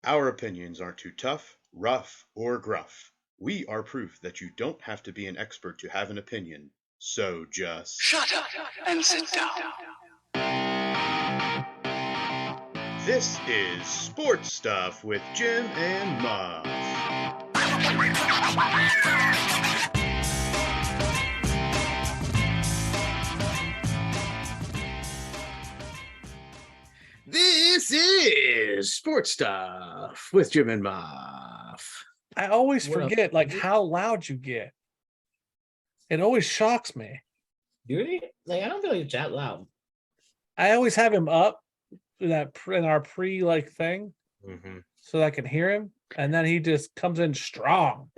Our opinions aren't too tough, rough, or gruff. We are proof that you don't have to be an expert to have an opinion. So just Shut up and sit down. This is Sports Stuff with Jim and Muff. This is Sports Stuff with Jim and Muff. I always What up? forget like how loud you get. It always shocks me. Really? Like, I don't feel like it's that loud. I always have him up in our pre thing Mm-hmm. so that I can hear him, and then he just comes in strong.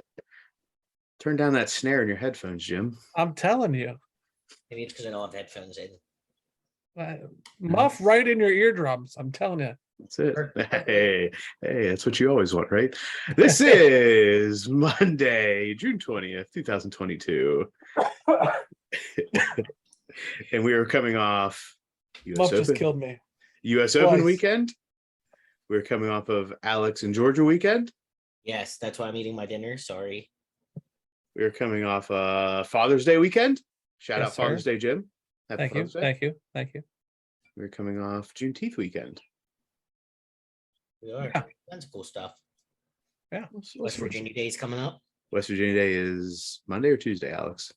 Turn down that snare in your headphones, Jim. I'm telling you, Maybe it's because I don't have headphones in. Muff right in your eardrums. I'm telling you. That's it. Hey, that's what you always want, right? This is Monday, June 20th, 2022. And we are coming off Muff just killed me. US Twice. Open weekend. We're coming off of Alex and Georgia weekend. Yes, that's why I'm eating my dinner. Sorry. We're coming off Father's Day weekend. Shout Yes, out Father's Day, Jim. Happy Thank you. Father's Day. Thank you. We're coming off Juneteenth weekend. We are. Yeah. That's cool stuff. Yeah. West Virginia Day's coming up. West Virginia Day is Monday or Tuesday, Alex?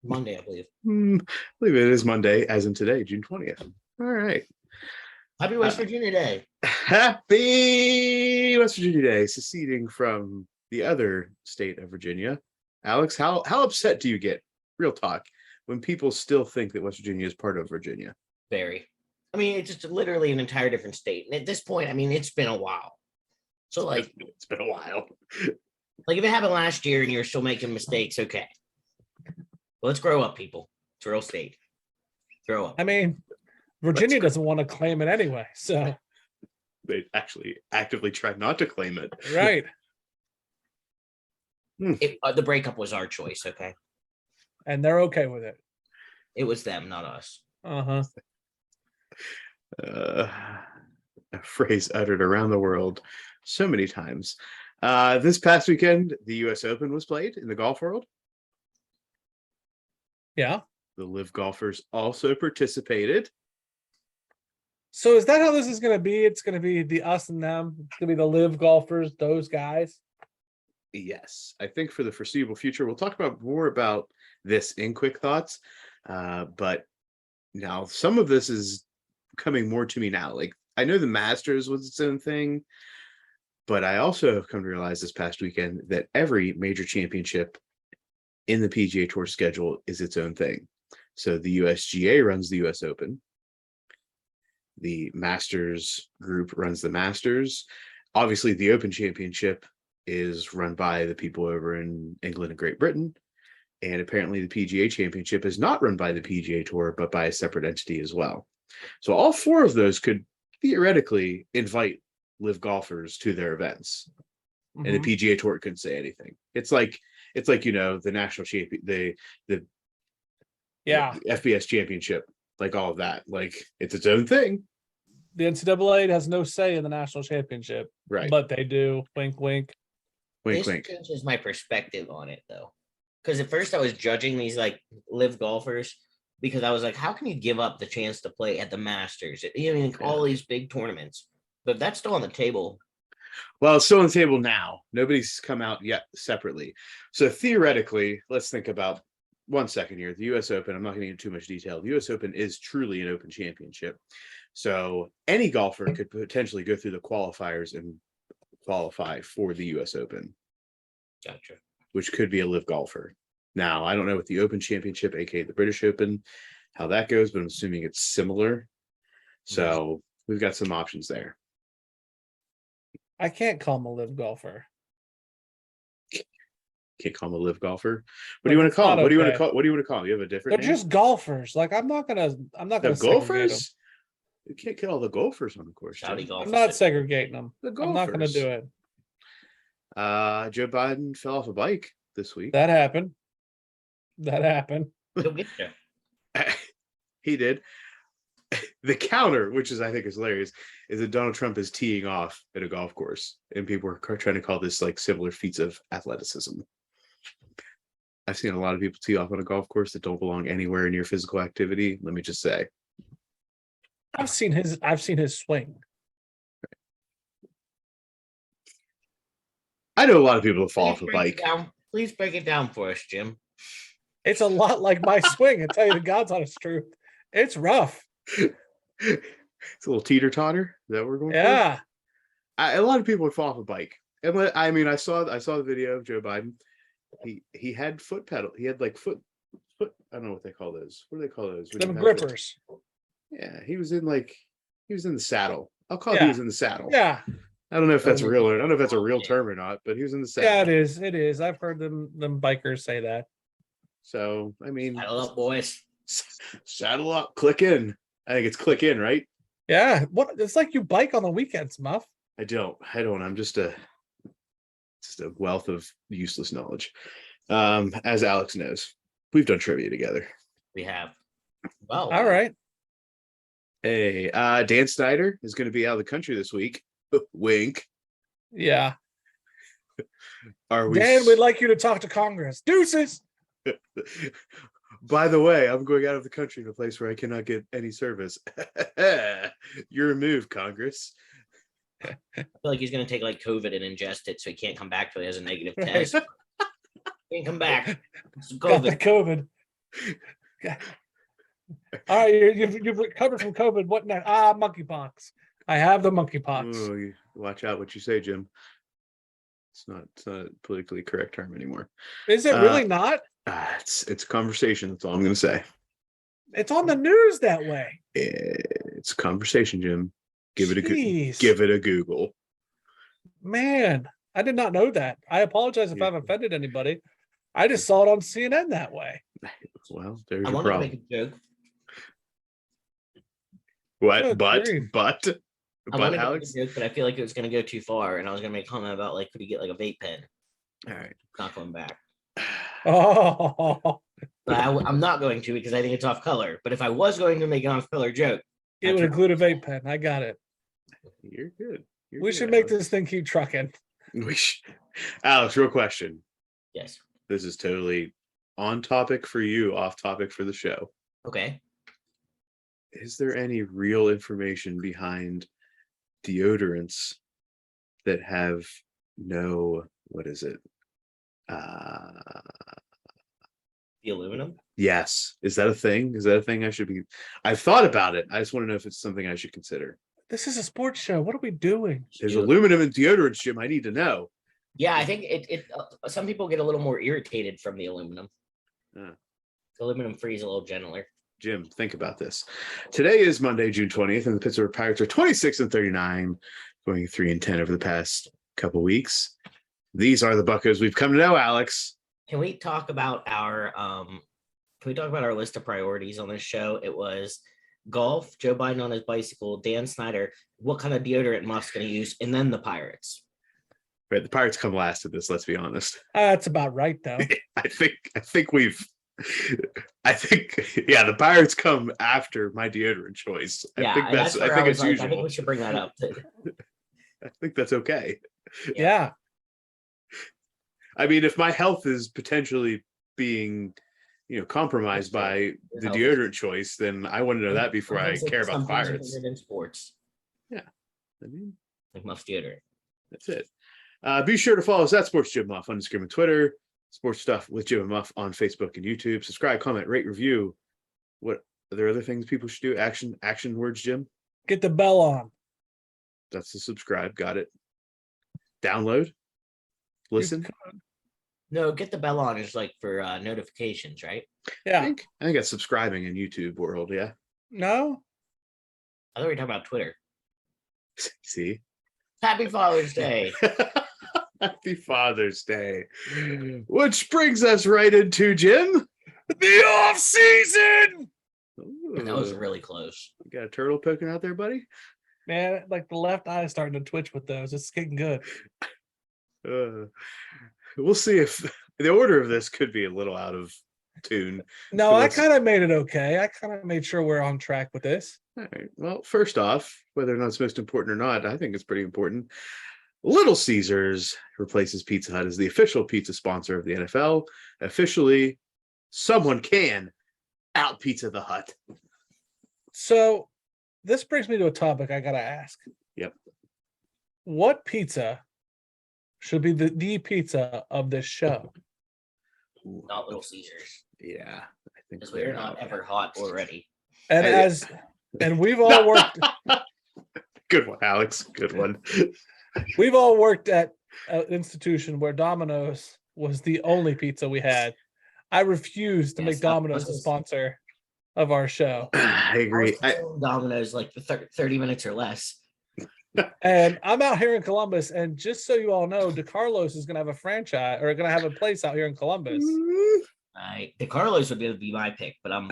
Monday, I believe. I believe it is Monday, as in today, June 20th. All right. Happy West Virginia Day. Happy West Virginia Day, seceding from the other state of Virginia. Alex, how upset do you get, real talk, when people still think that West Virginia is part of Virginia? Very. I mean, it's just literally an entire different state. And at this point, I mean, it's been a while. So, like, It's been a while. if it happened last year and you're still making mistakes, okay. Well, let's grow up, people. It's a real state. Grow up. I mean, Virginia doesn't want to claim it anyway. So They actually actively tried not to claim it. right. The breakup was our choice, okay? And they're okay with it. It was them, not us. Uh-huh. A phrase uttered around the world so many times. This past weekend, the US Open was played in the golf world. Yeah. The live golfers also participated. So is that how this is going to be? It's going to be the us and them. It's going to be the live golfers, those guys. Yes, I think for the foreseeable future, we'll talk about more about this in quick thoughts. But now some of this is coming more to me now. Like, I know the Masters was its own thing, but I also have come to realize this past weekend that every major championship in the PGA Tour schedule is its own thing. So the USGA runs the US Open. The Masters group runs the Masters. Obviously, the Open Championship is run by the people over in England and Great Britain. And apparently the PGA Championship is not run by the PGA Tour, but by a separate entity as well. So all four of those could theoretically invite live golfers to their events. Mhm. And the PGA Tour couldn't say anything. It's like the national champion, the Yeah. FBS championship, like all of that. Like, it's its own thing. The NCAA has no say in the national championship, Right. but they do. Wink, wink. Wink, This wink. changes my perspective on it, though. Because at first I was judging these like live golfers because I was like, how can you give up the chance to play at the Masters? I mean, all these big tournaments, but that's still on the table. Well, it's still on the table now. Nobody's come out yet separately. So theoretically, let's think about 1 second here. The US Open, I'm not getting into too much detail. The US Open is truly an open championship. So any golfer could potentially go through the qualifiers and qualify for the US Open, Gotcha. which could be a live golfer. Now, I don't know what the Open Championship, aka the British Open, how that goes, but I'm assuming it's similar. So we've got some options there. I can't call him a live golfer. Can't call him a live golfer. What do you want to It's call him? not What do you want to okay. call? What do you want to call him? You have a different They're name? just golfers. Like I'm not gonna The segregate them. golfers? You can't get all the golfers on the course. Saudi Jim. golf. I'm not segregating them. The I'm not gonna golfers. do it. Joe Biden fell off a bike this week. That happened. That happened. He'll get there. He did. the counter, which is I think is hilarious, is that Donald Trump is teeing off at a golf course, and people are trying to call this like similar feats of athleticism. I've seen a lot of people tee off on a golf course that don't belong anywhere near physical activity. Let me just say, I've seen his swing. I know a lot of people that fall Please off a break it bike. down. Please break it down for us, Jim. It's a lot like my swing. I tell you the God's honest truth. It's rough. It's a little teeter totter. Is that what we're going for? Yeah. A lot of people would fall off a bike, and I mean, I saw the video of Joe Biden. He had foot pedal. He had like foot. I don't know what they call those. What do they call those? when Them you have grippers. yeah, he was in the saddle. I'll call it he Yeah. was in the saddle. Yeah. I don't know if that's real. I don't know if that's a real term or not, but he was in the saddle. Yeah, it is. It is. I've heard them bikers say that. So I mean, Saddle up, boys. saddle up, click in. I think it's click in, right? Yeah. What it's like you bike on the weekends, Muff. I don't. I'm just a wealth of useless knowledge. As Alex knows, we've done trivia together. We have. Well, All right. Hey, Dan Snyder is going to be out of the country this week. Wink. Yeah. Are we? Dan, we'd like you to talk to Congress. Deuces. By the way, I'm going out of the country to a place where I cannot get any service. You're removed, Congress. I feel like he's going to take like COVID and ingest it, so he can't come back till he has a negative test. Can't come back. It's Got the COVID. COVID. Yeah. All right, you've recovered from COVID. What next? Monkeypox. I have the monkeypox. Oh, watch out what you say, Jim. It's not a politically correct term anymore. Is it really not? It's a conversation. That's all I'm going to say. It's on the news that way. It's a conversation, Jim. Give it Jeez. a Google. Man, I did not know that. I apologize if I've offended anybody. I just saw it on CNN that way. Well, there's I your wanted to problem. make a joke. What? Good But grief. I wanted to make Alex. a joke, but I feel like it was going to go too far, and I was going to make a comment about like, could he get like a vape pen? All right. Not going back. Oh, But I'm not going to because I think it's off color. But if I was going to make an off color joke, it would include a vape pen. I got it. You're good. We should make this thing keep trucking. Alex, real question. yes. This is totally on topic for you, off topic for the show. Okay. Is there any real information behind deodorants that have no, what is it? The aluminum. Yes. Is that a thing? Is that a thing I should be? I've thought about it. I just want to know if it's something I should consider. This is a sports show. What are we doing? There's aluminum in deodorants, Jim. I need to know. Yeah, I think it some people get a little more irritated from the aluminum. Uh. The aluminum free is a little gentler. Jim, think about this. Today is Monday, June 20th, and the Pittsburgh Pirates are 26-39, going 3-10 over the past couple weeks. These are the Buccos we've come to know, Alex. Can we talk about our list of priorities on this show? It was golf, Joe Biden on his bicycle, Dan Snyder, what kind of deodorant Muff's going to use, and then the Pirates. Right, the Pirates come last at this, let's be honest. That's about right, though. I think the Pirates come after my deodorant choice. Yeah, I think it's usual. I think we should bring that up. I think that's okay. Yeah. I mean, if my health is potentially being, compromised by the deodorant choice, then I want to know that before I care about the Pirates. In sports. Yeah, I mean, like Muff deodorant. that's it. Be sure to follow us at Sports Jim Muff on Instagram and Twitter. Sports Stuff with Jim and Muff on Facebook and YouTube. Subscribe, comment, rate, review. What are there other things people should do? Action words, Jim. Get the bell on. That's the subscribe. Got it. Download. Listen. No, get the bell on is like for notifications, right? I Yeah. think that's subscribing in YouTube world. Yeah. No? I thought we were talking about Twitter. See. Happy Father's Day. Happy Father's Day. Which brings us right into Jim. The off season. That was really close. You got a turtle poking out there, buddy? Man, like the left eye is starting to twitch with those. It's getting good. We'll see if the order of this could be a little out of tune. No, So I let's- kind of made it okay. I kind of made sure we're on track with this. All right. Well, first off, whether or not it's most important or not, I think it's pretty important. Little Caesars replaces Pizza Hut as the official pizza sponsor of the NFL. Officially, someone can out pizza the Hut. So this brings me to a topic I gotta ask. Yep. What pizza should be the pizza of this show? Ooh, Not Little Caesars. yeah, I think Because we're they're not ever hot already. And Hey. we've all worked Good one, Alex. Good one. we've all worked at an institution where Domino's was the only pizza we had. I refuse to Yes, make Domino's a sponsor of our show. I agree. Domino's like for 30 minutes or less. And I'm out here in Columbus, and just so you all know, DeCarlos is going to have a franchise or going to have a place out here in Columbus. DeCarlos would be my pick, but I'm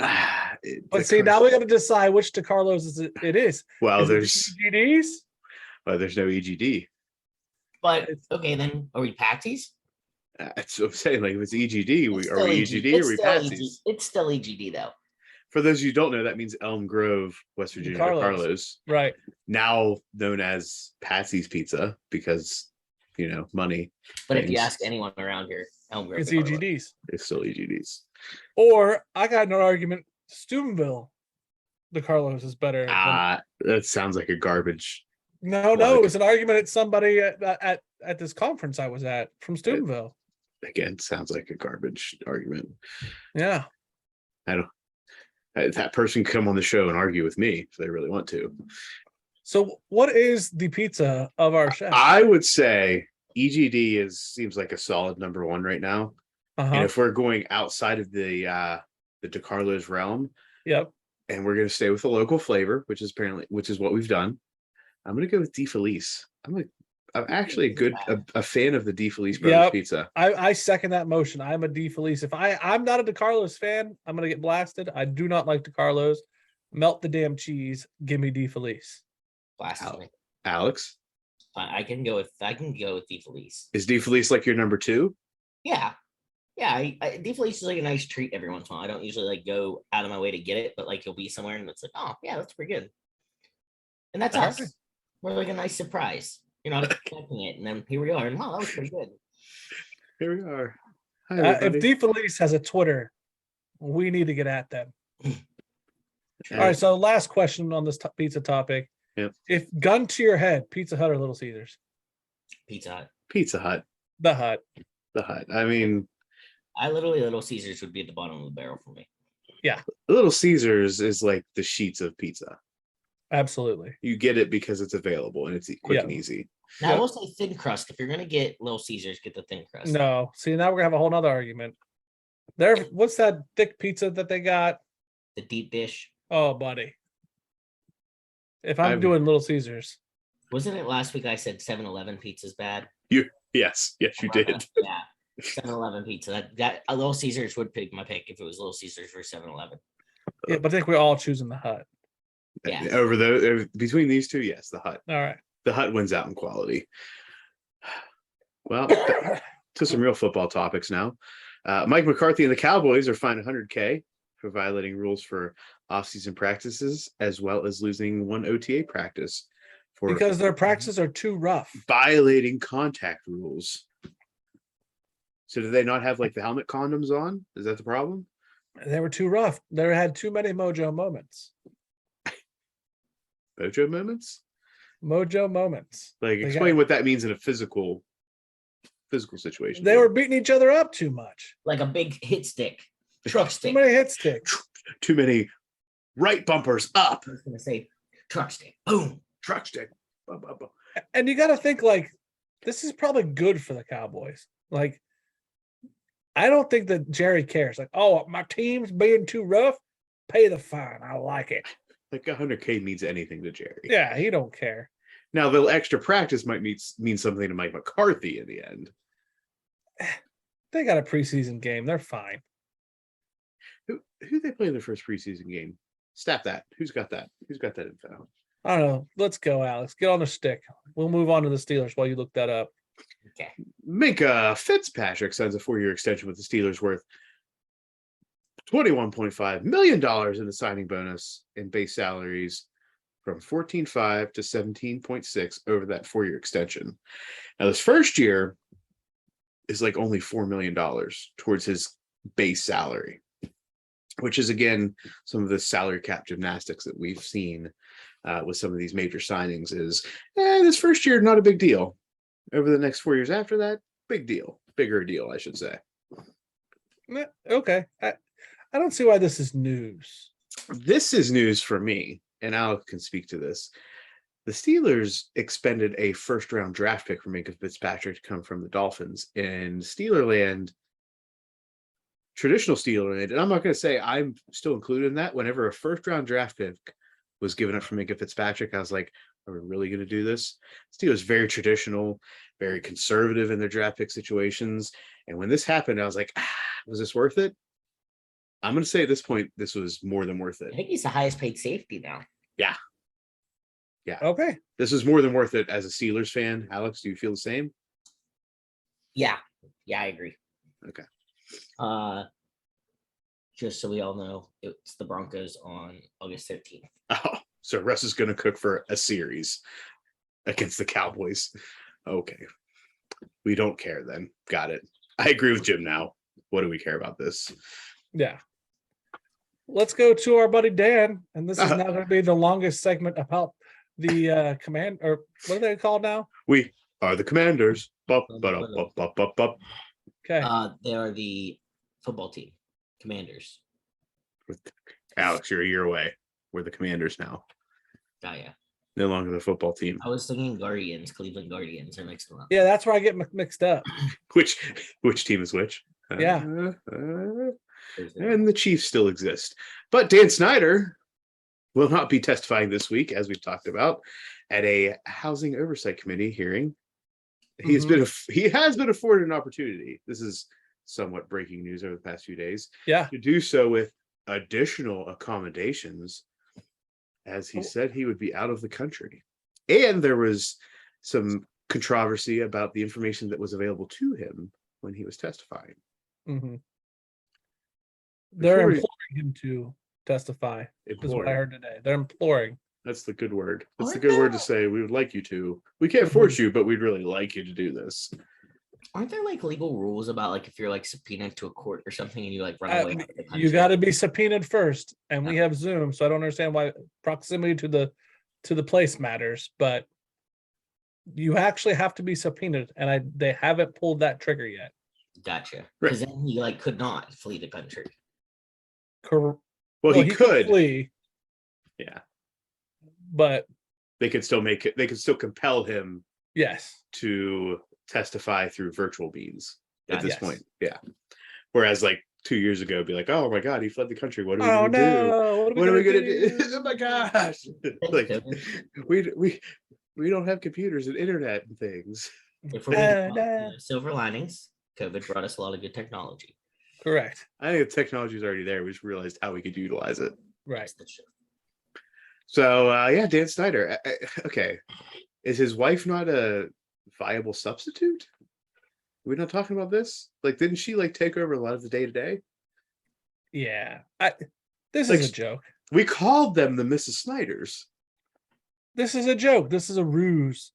But see, now we got to decide which DeCarlos it is. Well, Is it there's GDs? there's no EGD. But okay, then are we Patsy's? That's what I'm saying. Like if it's EGD, It's are still we EG EGD or it's are we still EG Patsy's? It's still EGD though. For those of you who don't know, that means Elm Grove, West Virginia, DeCarlos. DeCarlos, Right. now known as Patsy's Pizza because money. But if you Things. ask anyone around here, Elm Grove, It's DeCarlos. EGDs. It's still EGDs. Or I got an argument. Steubenville, DeCarlos is better. That sounds like a garbage. No, like- it's an argument at somebody at this conference I was at from Steubenville. Again, sounds like a garbage argument. Yeah. That person can come on the show and argue with me if they really want to. So what is the pizza of our chef? I would say EGD seems like a solid number one right now. And Uh-huh. if we're going outside of the DeCarlo's realm, Yep. and we're going to stay with the local flavor, which is what we've done, I'm going to go with De Felice. I'm actually a fan of the De Felice Brothers Yep. pizza. I second that motion. I'm a D Felice. If I'm not a DeCarlos fan, I'm gonna get blasted. I do not like DeCarlos. Melt the damn cheese. Give me D Felice. Blasphemy. Alex, I can go with De Felice. is De Felice like your number two? Yeah. Yeah, De Felice is like a nice treat every once in a while. I don't usually like go out of my way to get it, but like you'll be somewhere and it's like, oh yeah, that's pretty good. And that's us. Alright. We're like a nice surprise. You're not expecting it, and then here we are, and wow, that was pretty good. Here we are. Hi, If everybody. D Felice has a Twitter, we need to get at them. All Uh, right. So last question on this pizza topic. Yep. If gun to your head, Pizza Hut or Little Caesars? Pizza Hut. Pizza Hut. The Hut. The Hut. I mean, Little Caesars would be at the bottom of the barrel for me. Little Caesars is like the sheets of pizza. Absolutely. You get it because it's available and it's quick Yeah. and easy. Now Yep. I will say thin crust. If you're gonna get Little Caesars, get the thin crust. No. See, now we're gonna have a whole nother argument. What's that thick pizza that they got? The deep dish. Oh, buddy. If I'm I'm- doing Little Caesars, Wasn't it last week I said 7-Eleven pizza's bad? Yes, you did. Yeah. 7-Eleven pizza. That a Little Caesars would pick my pick if it was Little Caesars for 7-Eleven. yeah, but I think we're all choosing the Hut. Yeah. Between these two, yes, the Hut. All right. The Hut wins out in quality. Well, to some real football topics now. Mike McCarthy and the Cowboys are fined $100K for violating rules for off-season practices, as well as losing one OTA practice for Because their practices are too rough. violating contact rules. So do they not have like the helmet condoms on? Is that the problem? They were too rough. They had too many mojo moments. Mojo moments? Mojo moments. Like They explain got- what that means in a physical situation. They were beating each other up too much. Like a big hit stick. Truck Too stick. many hit sticks. Too many right bumpers up. I was gonna say truck stick. Boom. Truck stick. Bum, bum, bum. And you got to think like this is probably good for the Cowboys. Like, I don't think that Jerry cares. Like, oh, my team's being too rough. Pay the fine. I like it. Like 100K means anything to Jerry. Yeah, he don't care. Now the extra practice might mean something to Mike McCarthy in the end. They got a preseason game. They're fine. Who they play in their first preseason game? Stat that. Who's got that? Who's got that info? I don't know. Let's go, Alex. Get on the stick. We'll move on to the Steelers while you look that up. Okay. Minka Fitzpatrick signs a 4-year extension with the Steelers worth $21.5 million in the signing bonus and base salaries from 14.5 to 17.6 over that 4-year extension. Now, this first year is like only $4 million towards his base salary, which is, again, some of the salary cap gymnastics that we've seen with some of these major signings is this first year, not a big deal. Over the next 4 years after that, big deal, bigger deal, I should say. Okay. I don't see why this is news. This is news for me, and Alex can speak to this. The Steelers expended a first-round draft pick for Minka Fitzpatrick to come from the Dolphins in Steelerland, traditional Steelerland. And I'm not going to say I'm still included in that. Whenever a first-round draft pick was given up for Minka Fitzpatrick, I was like, are we really going to do this? Steelers very traditional, very conservative in their draft pick situations. And when this happened, I was like, was this worth it? I'm going to say at this point, this was more than worth it. I think he's the highest paid safety now. Yeah. Okay. This is more than worth it as a Steelers fan. Alex, do you feel the same? Yeah, I agree. Okay. Just so we all know, it's the Broncos on August 13th. Oh, so Russ is going to cook for a series against the Cowboys. Okay. We don't care then. Got it. I agree with Jim now. What do we care about this? Yeah. Let's go to our buddy Dan, and this is now going to be the longest segment about the command, or what are they called now? We are the Commanders. Bup, ba-dup, bup, bup, bup, bup. Okay. They are the football team, Commanders. Alex, you're a year away. We're the Commanders now. Oh yeah. No longer the football team. I was thinking Guardians, Cleveland Guardians are next to them. Yeah, that's where I get mixed up. Which team is which? Yeah. And the Chiefs still exist. But Dan Snyder will not be testifying this week, as we've talked about, at a Housing Oversight Committee hearing. He has been afforded an opportunity. This is somewhat breaking news over the past few days. Yeah. To do so with additional accommodations, as he said he would be out of the country. And there was some controversy about the information that was available to him when he was testifying. Mm-hmm. They're imploring him to testify. Is what I heard today. They're imploring. That's the good word. That's the good word to say. We would like you to. We can't force you, but we'd really like you to do this. Aren't there like legal rules about like if you're like subpoenaed to a court or something and you like run away? You got to be subpoenaed first, and we have Zoom, so I don't understand why proximity to the place matters. But you actually have to be subpoenaed, and they haven't pulled that trigger yet. Gotcha. Because then he like could not flee the country. Well, he could flee. Yeah, but they could still make it. They could still compel him. Yes. To testify through virtual means at this Yes. point. Yeah. Whereas like 2 years ago, be like, oh my God, he fled the country. What are we going to do? What are we going to do? Oh my gosh. Like we don't have computers and internet and things. If we're silver linings, COVID brought us a lot of good technology. Correct. I think the technology is already there. We just realized how we could utilize it. Right. So yeah, Dan Snyder. Okay. Is his wife not a viable substitute? We're not talking about this. Like, didn't she like take over a lot of the day to day? Yeah, this is a joke. We called them the Mrs. Snyders. This is a joke. This is a ruse.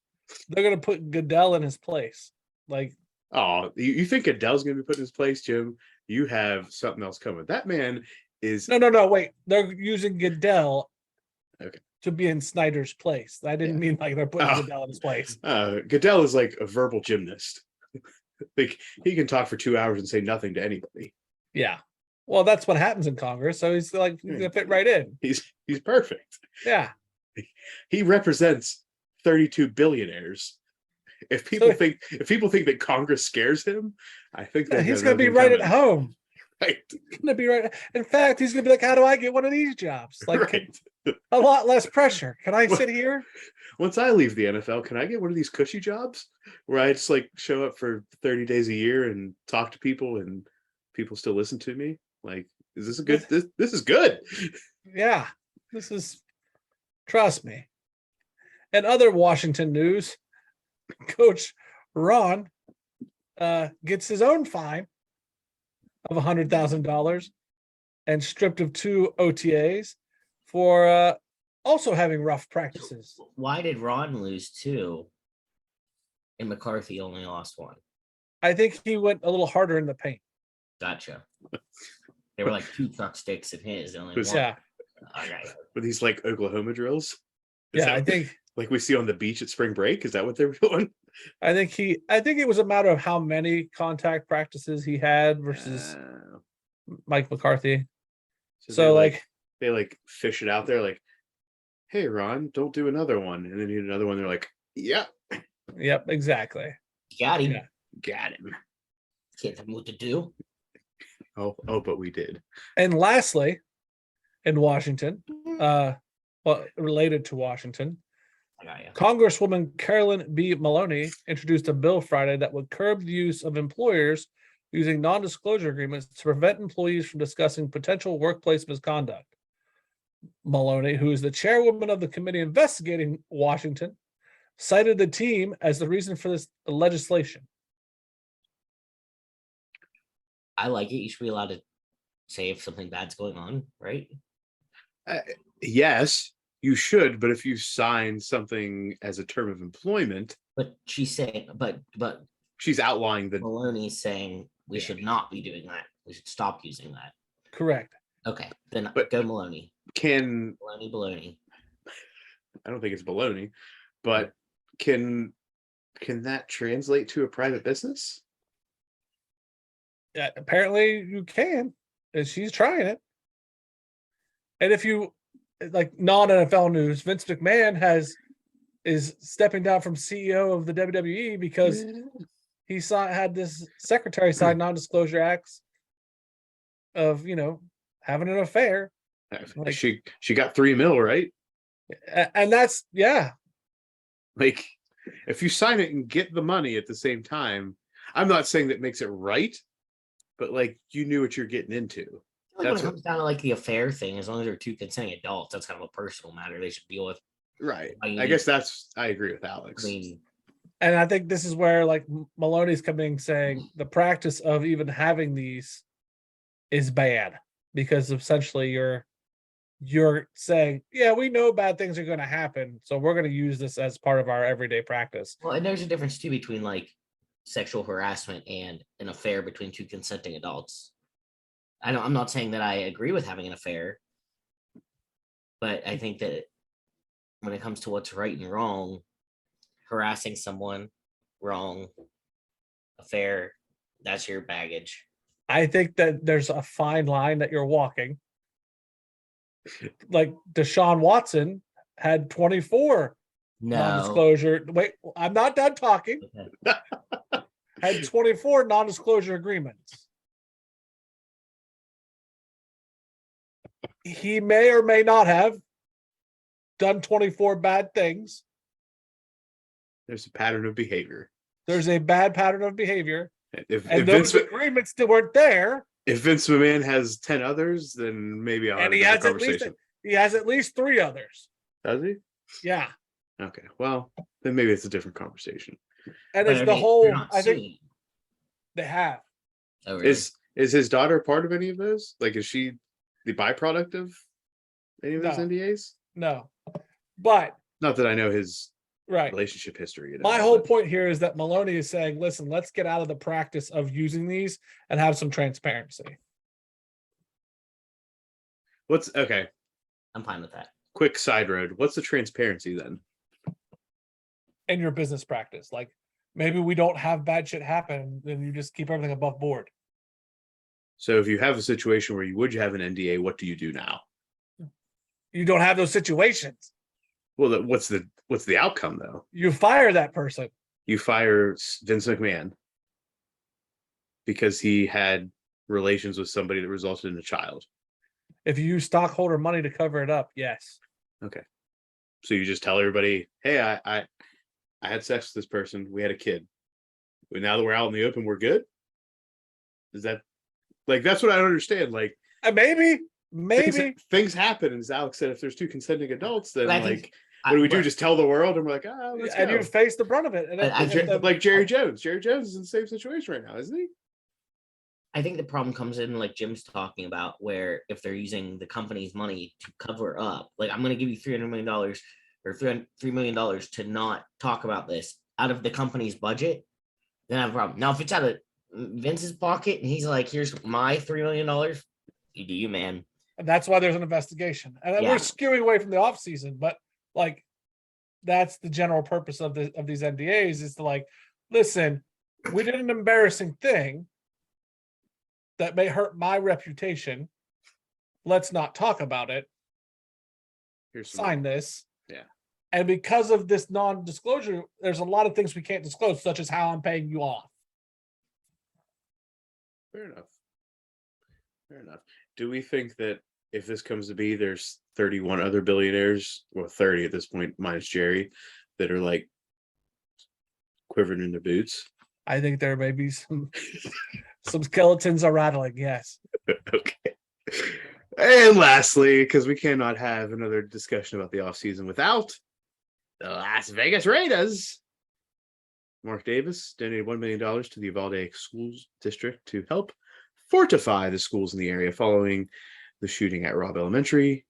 They're gonna put Goodell in his place. Like, oh, you think Goodell's gonna be put in his place, Jim? You have something else coming. That man is no. Wait, they're using Goodell. Okay. To be in Snyder's place. I didn't mean like they're putting Goodell in his place. Goodell is like a verbal gymnast. Like he can talk for 2 hours and say nothing to anybody. Yeah. Well, that's what happens in Congress. So he's like he's gonna fit right in. He's perfect. Yeah. He represents 32 billionaires. If people think that Congress scares him, I think that he's gonna be right at home. Right. He's gonna be right. In fact, he's gonna be like, how do I get one of these jobs? Like right. A lot less pressure. Can I sit here? Once I leave the NFL, can I get one of these cushy jobs where I just like show up for 30 days a year and talk to people and people still listen to me? Like, is this a good this is good. Yeah. This is, trust me. And other Washington news, Coach Ron gets his own fine of $100,000 and stripped of 2 OTAs for also having rough practices. Why did Ron lose 2 and McCarthy only lost 1? I think he went a little harder in the paint. Gotcha. There were like 2 truck sticks in his, only Was- 1. Yeah, Okay. Were these like Oklahoma drills? Is yeah. that I think like we see on the beach at spring break. Is that what they're doing? I think it was a matter of how many contact practices he had versus Mike McCarthy. So they like fish it out there, like, hey Ron, don't do another one, and then you do another one. They're like, yeah, yep, exactly. Got him. Yeah. got him. Can't tell me what to do. Oh, but we did. And lastly, in Washington, related to Washington, I got you. Congresswoman Carolyn B. Maloney introduced a bill Friday that would curb the use of employers using non-disclosure agreements to prevent employees from discussing potential workplace misconduct. Maloney, who is the chairwoman of the committee investigating Washington, cited the team as the reason for this legislation. I like it. You should be allowed to say if something bad's going on, right? Yes, you should, but if you sign something as a term of employment, But she's saying, but she's outlining the Maloney's saying we should not be doing that. We should stop using that. Correct. Okay, then But- go Maloney. can. Baloney. I don't think it's baloney, but can that translate to a private business? Yeah, apparently you can, and she's trying it. And if you like non-NFL news, Vince McMahon is stepping down from CEO of the WWE because he had this secretary sign non-disclosure acts of having an affair. Like- she got $3 million, right? And that's Like, if you sign it and get the money at the same time, I'm not saying that makes it right, but like you knew what you're getting into. Like when That's it comes down to like the affair thing, as long as they're 2 consenting adults, that's kind of a personal matter they should deal with. Right. I I guess I agree with Alex. I mean, and I think this is where like Maloney's coming saying the practice of even having these is bad because essentially you're saying, yeah, we know bad things are going to happen, so we're going to use this as part of our everyday practice. well, and there's a difference too between like sexual harassment and an affair between 2 consenting adults. I'm not saying that I agree with having an affair, but I think that when it comes to what's right and wrong, harassing someone, wrong, affair, that's your baggage. I think that there's a fine line that you're walking. Like Deshaun Watson had 24 No. non-disclosure. Wait, I'm not done talking. Okay. Had 24 non-disclosure agreements. He may or may not have done 24 bad things. There's a pattern of behavior. There's a bad pattern of behavior, If and those Vince, agreements still weren't there. if Vince McMahon has 10 others, then maybe I'll have And a he different has at least 3 others. Does he? Yeah, Okay. Well, then maybe it's a different conversation. and But it's are the they- whole. they're not I think suing. they have. Oh, really? Is his daughter part of any of those? Like, is she the byproduct of any of those No. NDAs? No, but Not that I know his right. relationship history. You know, My whole but- point here is that Maloney is saying, listen, let's get out of the practice of using these and have some transparency. What's okay? I'm fine with that. Quick side road. What's the transparency then? In your business practice. Like maybe we don't have bad shit happen, then you just keep everything above board. So if you have a situation where you would have an NDA, what do you do now? You don't have those situations. Well, what's the outcome though? You fire that person. You fire Vince McMahon because he had relations with somebody that resulted in a child. If you use stockholder money to cover it up, yes. So you just tell everybody, "Hey, I had sex with this person. We had a kid. But now that we're out in the open, we're good." Is that like that's what I don't understand? Like Maybe, things happen, and as Alex said, if there's 2 consenting adults, then But I like think- what do we do? but Just tell the world, and we're like, let's and go. you face the brunt of it. And But I if think- the- Like Jerry Jones. Jerry Jones is in the same situation right now, isn't he? I think the problem comes in, like Jim's talking about, where if they're using the company's money to cover up, like I'm going to give you $300 million or $3 million to not talk about this out of the company's budget, then I have a problem. Now, if it's out of Vince's pocket and he's like, here's my $3 million, you do you, man. And that's why there's an investigation. And Yeah. we're skewing away from the off season, but like that's the general purpose of these NDAs is to like, listen, we did an embarrassing thing that may hurt my reputation. Let's not talk about it. Here's some Sign this. Yeah. And because of this non-disclosure, there's a lot of things we can't disclose, such as how I'm paying you off. Fair enough. Fair enough. Do we think that if this comes to be, there's 31 other billionaires, or 30 at this point, minus Jerry, that are like quivering in their boots? I think there may be some skeletons are rattling. Yes. Okay. And lastly, because we cannot have another discussion about the offseason without the Las Vegas Raiders. Mark Davis donated $1 million to the Uvalde Schools District to help fortify the schools in the area following the shooting at Robb Elementary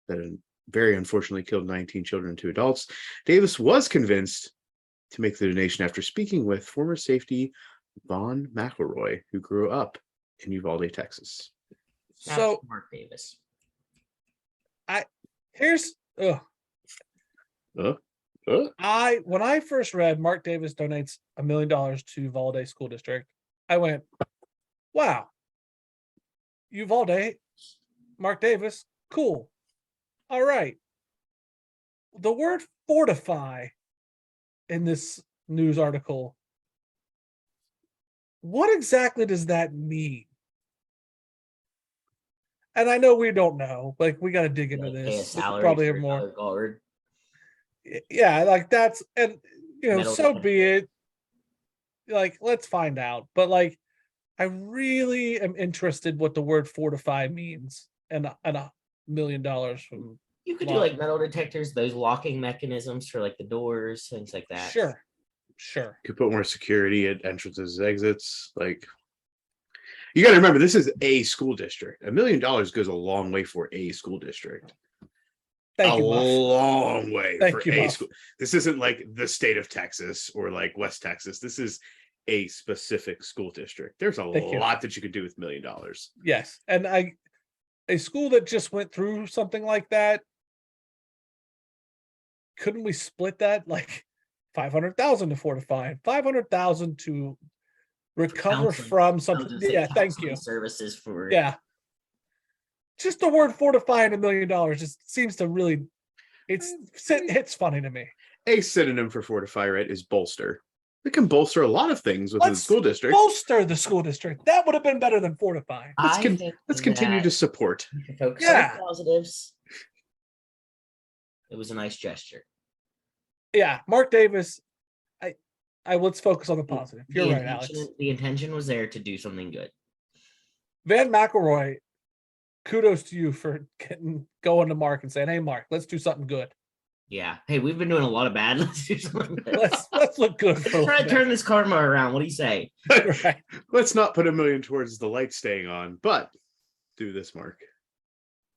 that very unfortunately killed 19 children and 2 adults. Davis was convinced to make the donation after speaking with former safety Vaughn McElroy, who grew up in Uvalde, Texas. So Mark Davis. here's when I first read Mark Davis donates $1 million to Uvalde School District, I went, wow, Uvalde, Mark Davis, cool. All right. The word fortify in this news article, what exactly does that mean? And I know we don't know, like we got to dig into Like, pay a this. salary Probably for have more. another guard. Yeah, like that's, and Metal so detector. be it. Like, let's find out. But like, I really am interested what the word fortify means, and $1 million from You could do like metal detectors, those locking mechanisms for like the doors, things like that. Sure. Could put more security at entrances, exits. Like, you got to remember, this is a school district. $1 million goes a long way for a school district. Thank you, Muff. Long way Thank for you, a Muff. school. This isn't like the state of Texas or like West Texas. This is a specific school district. There's a Thank you. lot that you could do with $1 million. Yes, and a school that just went through something like that, couldn't we split that like 500,000 to fortify, 500,000 to recover Counseling. from something? Yeah, thank Counseling you. Services for Yeah, just the word fortify and $1 million just seems to really, it's funny to me. A synonym for fortify, right, is bolster. It can bolster a lot of things within the Let's school district. bolster the school district. That would have been better than fortify. Let's continue to support. focus Yeah. on positives. It was a nice gesture. Yeah, Mark Davis. Let's focus on the positive. You're right, Alex. The intention was there to do something good. Van McElroy, kudos to you for going to Mark and saying, "Hey, Mark, let's do something good. Yeah. Hey, we've been doing a lot of bad. Let's do something good. Let's look good for a Try to little turn this karma around. What do you say? bit." Right. Let's not put $1 million towards the light staying on, but do this, Mark.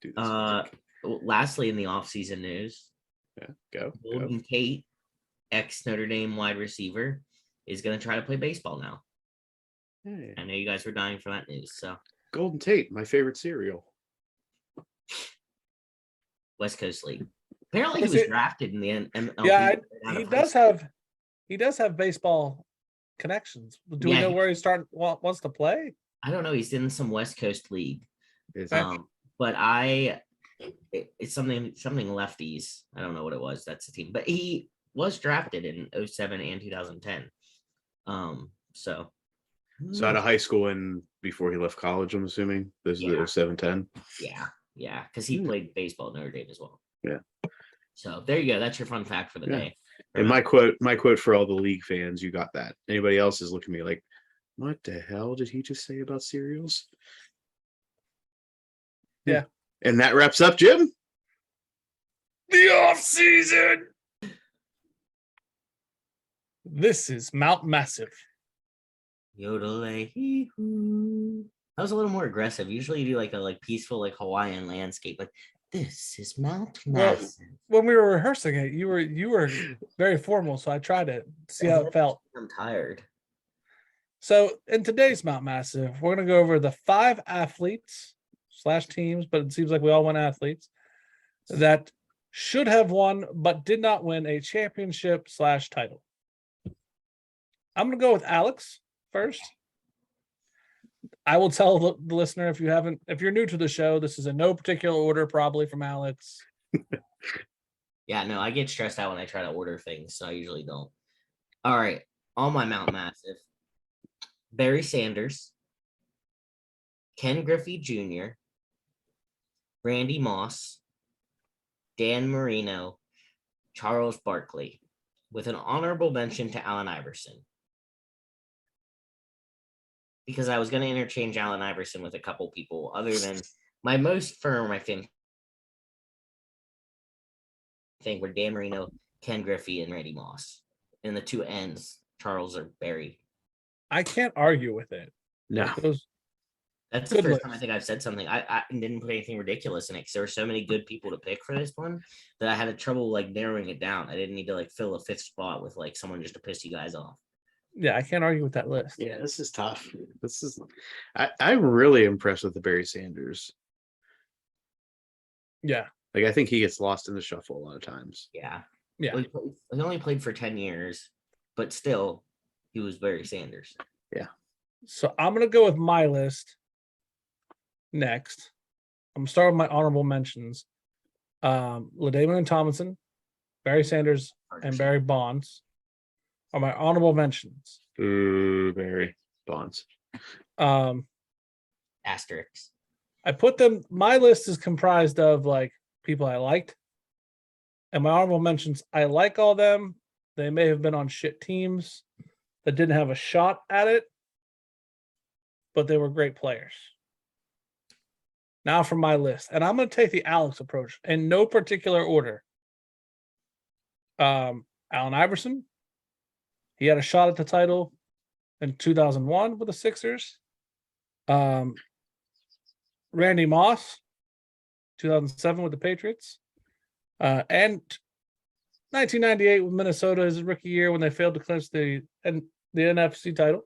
Do this. Mark. Lastly, in the offseason news, Yeah, go. Golden Tate, ex Notre Dame wide receiver, is going to try to play baseball now. Hey. I know you guys were dying for that news. So Golden Tate, my favorite cereal. West Coast League. Apparently, he was drafted in the MLB. Yeah, out he of high does school. have baseball connections. Do we know where he wants to play? I don't know. He's in some West Coast league. Is But it's something lefties. I don't know what it was. That's the team. But he was drafted in 2007 and 2010. So out of high school and before he left college, I'm assuming. This is the 07-10. Yeah, because he played baseball at Notre Dame as well. Yeah. So there you go. That's your fun fact for the day. And my quote for all the league fans, you got that. Anybody else is looking at me like, what the hell did he just say about cereals? Yeah. And that wraps up, Jim. The off season. This is Mount Massive. Yodel-a-hee-hoo. That was a little more aggressive. Usually you do like a peaceful Hawaiian landscape. Like this is Mount Well, Massive. when we were rehearsing it, you were very formal, so I tried to see how it felt. I'm tired. So in today's Mount Massive, we're gonna go over the 5 athletes / teams, but it seems like we all went athletes that should have won but did not win a championship / title. I'm gonna go with Alex first. I will tell the listener if you're new to the show, this is in no particular order, probably from Alex. Yeah, no, I get stressed out when I try to order things, so I usually don't. All right, on my Mount Massive, Barry Sanders, Ken Griffey Jr., Randy Moss, Dan Marino, Charles Barkley, with an honorable mention to Allen Iverson. Because I was going to interchange Allen Iverson with a couple people other than my most firm, I think were Dan Marino, Ken Griffey, and Randy Moss. And the two ends, Charles or Barry. I can't argue with it. No. That's the Good first time I list. think I've said something. I didn't put anything ridiculous in it because there were so many good people to pick for this one that I had trouble narrowing it down. I didn't need to fill a 5th spot with someone just to piss you guys off. Yeah, I can't argue with that list. Yeah, this is tough. I'm really impressed with the Barry Sanders. Yeah. I think he gets lost in the shuffle a lot of times. Yeah. Yeah. He only played for 10 years, but still, he was Barry Sanders. Yeah. So I'm gonna go with my list next. I'm gonna start with my honorable mentions. LaDainian Tomlinson, Barry Sanders, and Barry Bonds are my honorable mentions. Ooh, Barry Bonds. Asterix. I put them. My list is comprised of people I liked, and my honorable mentions. I like all them. They may have been on shit teams that didn't have a shot at it, but they were great players. Now for my list, and I'm going to take the Alex approach in no particular order. Allen Iverson, he had a shot at the title in 2001 with the Sixers. Randy Moss, 2007 with the Patriots, and 1998 with Minnesota, his rookie year when they failed to clinch the NFC title.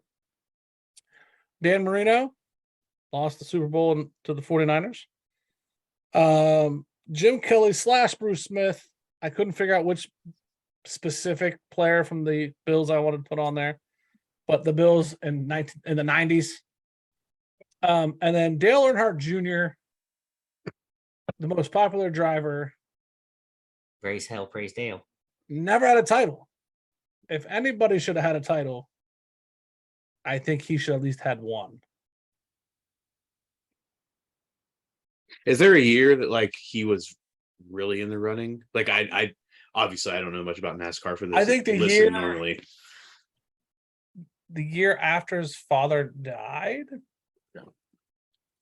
Dan Marino lost the Super Bowl to the 49ers. Jim Kelly / Bruce Smith. I couldn't figure out which specific player from the Bills I wanted to put on there, but the Bills in the 90s. And then Dale Earnhardt Jr., the most popular driver. Praise hell, praise Dale. Never had a title. If anybody should have had a title, I think he should at least had one. Is there a year that he was really in the running? I obviously I don't know much about NASCAR for this. I think the year after his father died,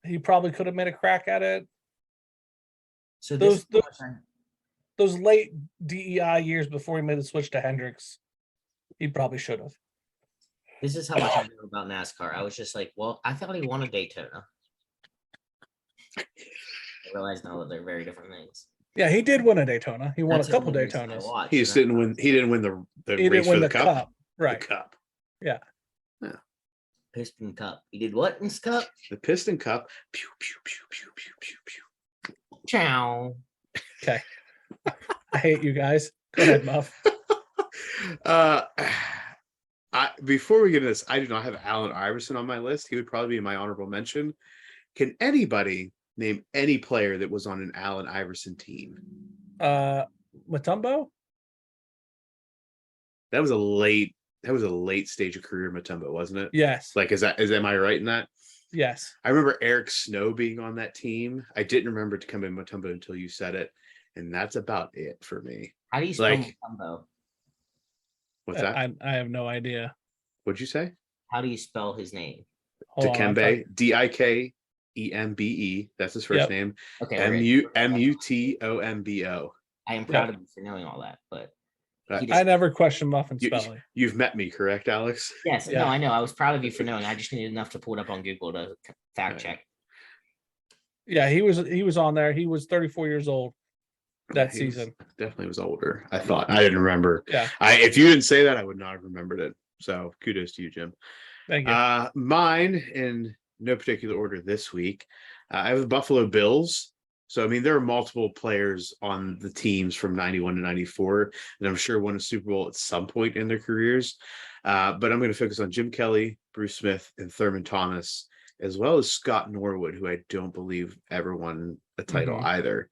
he probably could have made a crack at it. So those late DEI years before he made the switch to Hendricks, he probably should have. This is how much I know about NASCAR. I was just well, I thought he won a Daytona. I realized now that they're very different things. Yeah, he did win a Daytona. He won a couple Daytonas. He just didn't win. He didn't win the race for the cup. Right. The cup. Yeah. Yeah. Piston Cup. He did what in his cup? The Piston Cup. Pew pew pew pew pew pew pew. Ciao. Okay. I hate you guys. Go ahead, Muff. Before we get into this, I do not have Allen Iverson on my list. He would probably be my honorable mention. Can anybody name any player that was on an Allen Iverson team? Mutombo? That was a late stage of career Mutombo, wasn't it? Yes. Am I right in that? Yes. I remember Eric Snow being on that team. I didn't remember Dikembe Mutombo until you said it, and that's about it for me. How do you spell Mutombo? What's that? I have no idea. What'd you say? How do you spell his name? Dikembe, Dikembe. That's his first name. Okay. Mutombo. I am proud of you for knowing all that, but He I did. never question Muffin You, spelling. you've met me, correct, Alex? Yes, Yeah. no, I know. I was proud of you for knowing. I just needed enough to pull it up on Google to fact check. Yeah, he was on there. He was 34 years old that He was- season. definitely was older. I thought. I didn't remember. Yeah, If you didn't say that, I would not have remembered it. So kudos to you, Jim. thank you. Mine in no particular order this week. I have the Buffalo Bills. So I mean, there are multiple players on the teams from 91 to 94, and I'm sure won a Super Bowl at some point in their careers. But I'm going to focus on Jim Kelly, Bruce Smith, and Thurman Thomas, as well as Scott Norwood, who I don't believe ever won a title Mhm. either.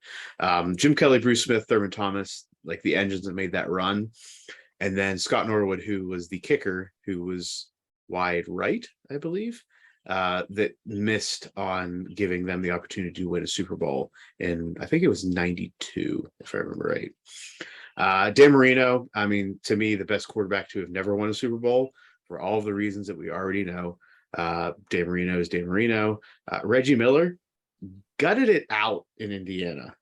Jim Kelly, Bruce Smith, Thurman Thomas, like the engines that made that run. And then Scott Norwood, who was the kicker, who was wide right, I believe, that missed on giving them the opportunity to win a Super Bowl in, I think it was 92, if I remember right. Dan Marino, I mean, to me, the best quarterback to have never won a Super Bowl for all of the reasons that we already know. Dan Marino is Dan Marino. Reggie Miller gutted it out in Indiana,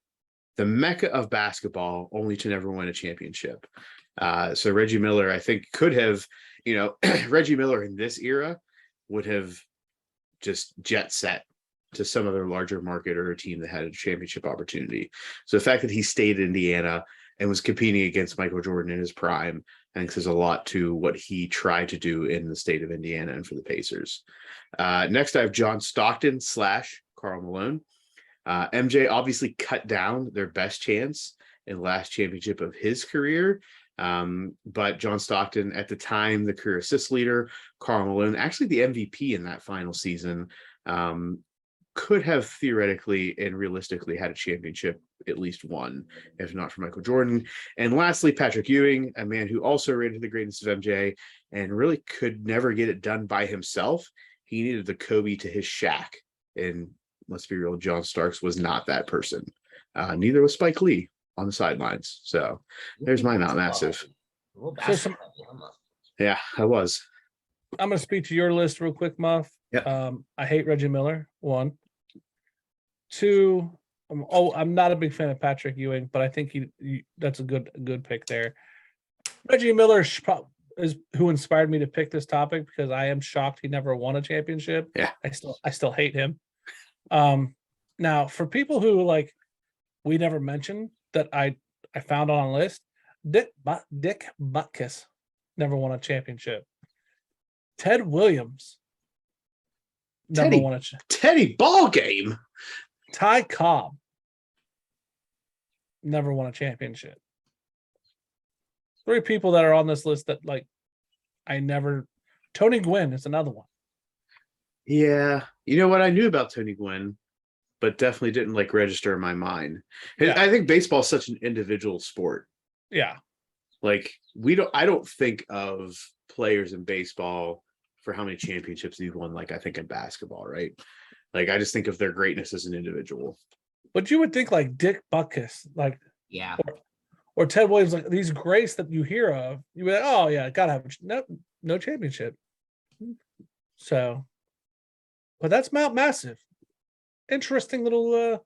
the mecca of basketball, only to never win a championship. So Reggie Miller, I think, could have, Reggie Miller in this era would have just jet set to some other larger market or a team that had a championship opportunity. So the fact that he stayed in Indiana and was competing against Michael Jordan in his prime, I think says a lot to what he tried to do in the state of Indiana and for the Pacers. Next, I have John Stockton / Karl Malone. MJ obviously cut down their best chance in last championship of his career. But John Stockton, at the time, the career assist leader, Karl Malone, actually the MVP in that final season, could have theoretically and realistically had a championship, at least one, if not for Michael Jordan. And lastly, Patrick Ewing, a man who also ran to the greatness of MJ and really could never get it done by himself. He needed the Kobe to his Shaq. And let's be real, John Starks was not that person. Neither was Spike Lee on the sidelines. So there's my Mount Massive. Yeah, I was. I'm going to speak to your list real quick, Muff. Yeah. I hate Reggie Miller. 1, 2. I'm not a big fan of Patrick Ewing, but I think that's a good pick there. Reggie Miller is who inspired me to pick this topic because I am shocked he never won a championship. Yeah. I still hate him. Now for people who like we never mentioned that I found on a list, Dick Butkus never won a championship. Ted Williams never won a Teddy Ball Game. Ty Cobb never won a championship. 3 people that are on this list that like Tony Gwynn is another one. Yeah. You know what? I knew about Tony Gwynn, but definitely didn't like register in my mind. Yeah. I think baseball is such an individual sport. Yeah. Like I don't think of players in baseball for how many championships they've won, like I think in basketball, right? Like I just think of their greatness as an individual. But you would think like Dick Butkus, like yeah, or Ted Williams, like these greats that you hear of, you be like, oh yeah, gotta have no championship. So, but that's Mount Massive. Interesting little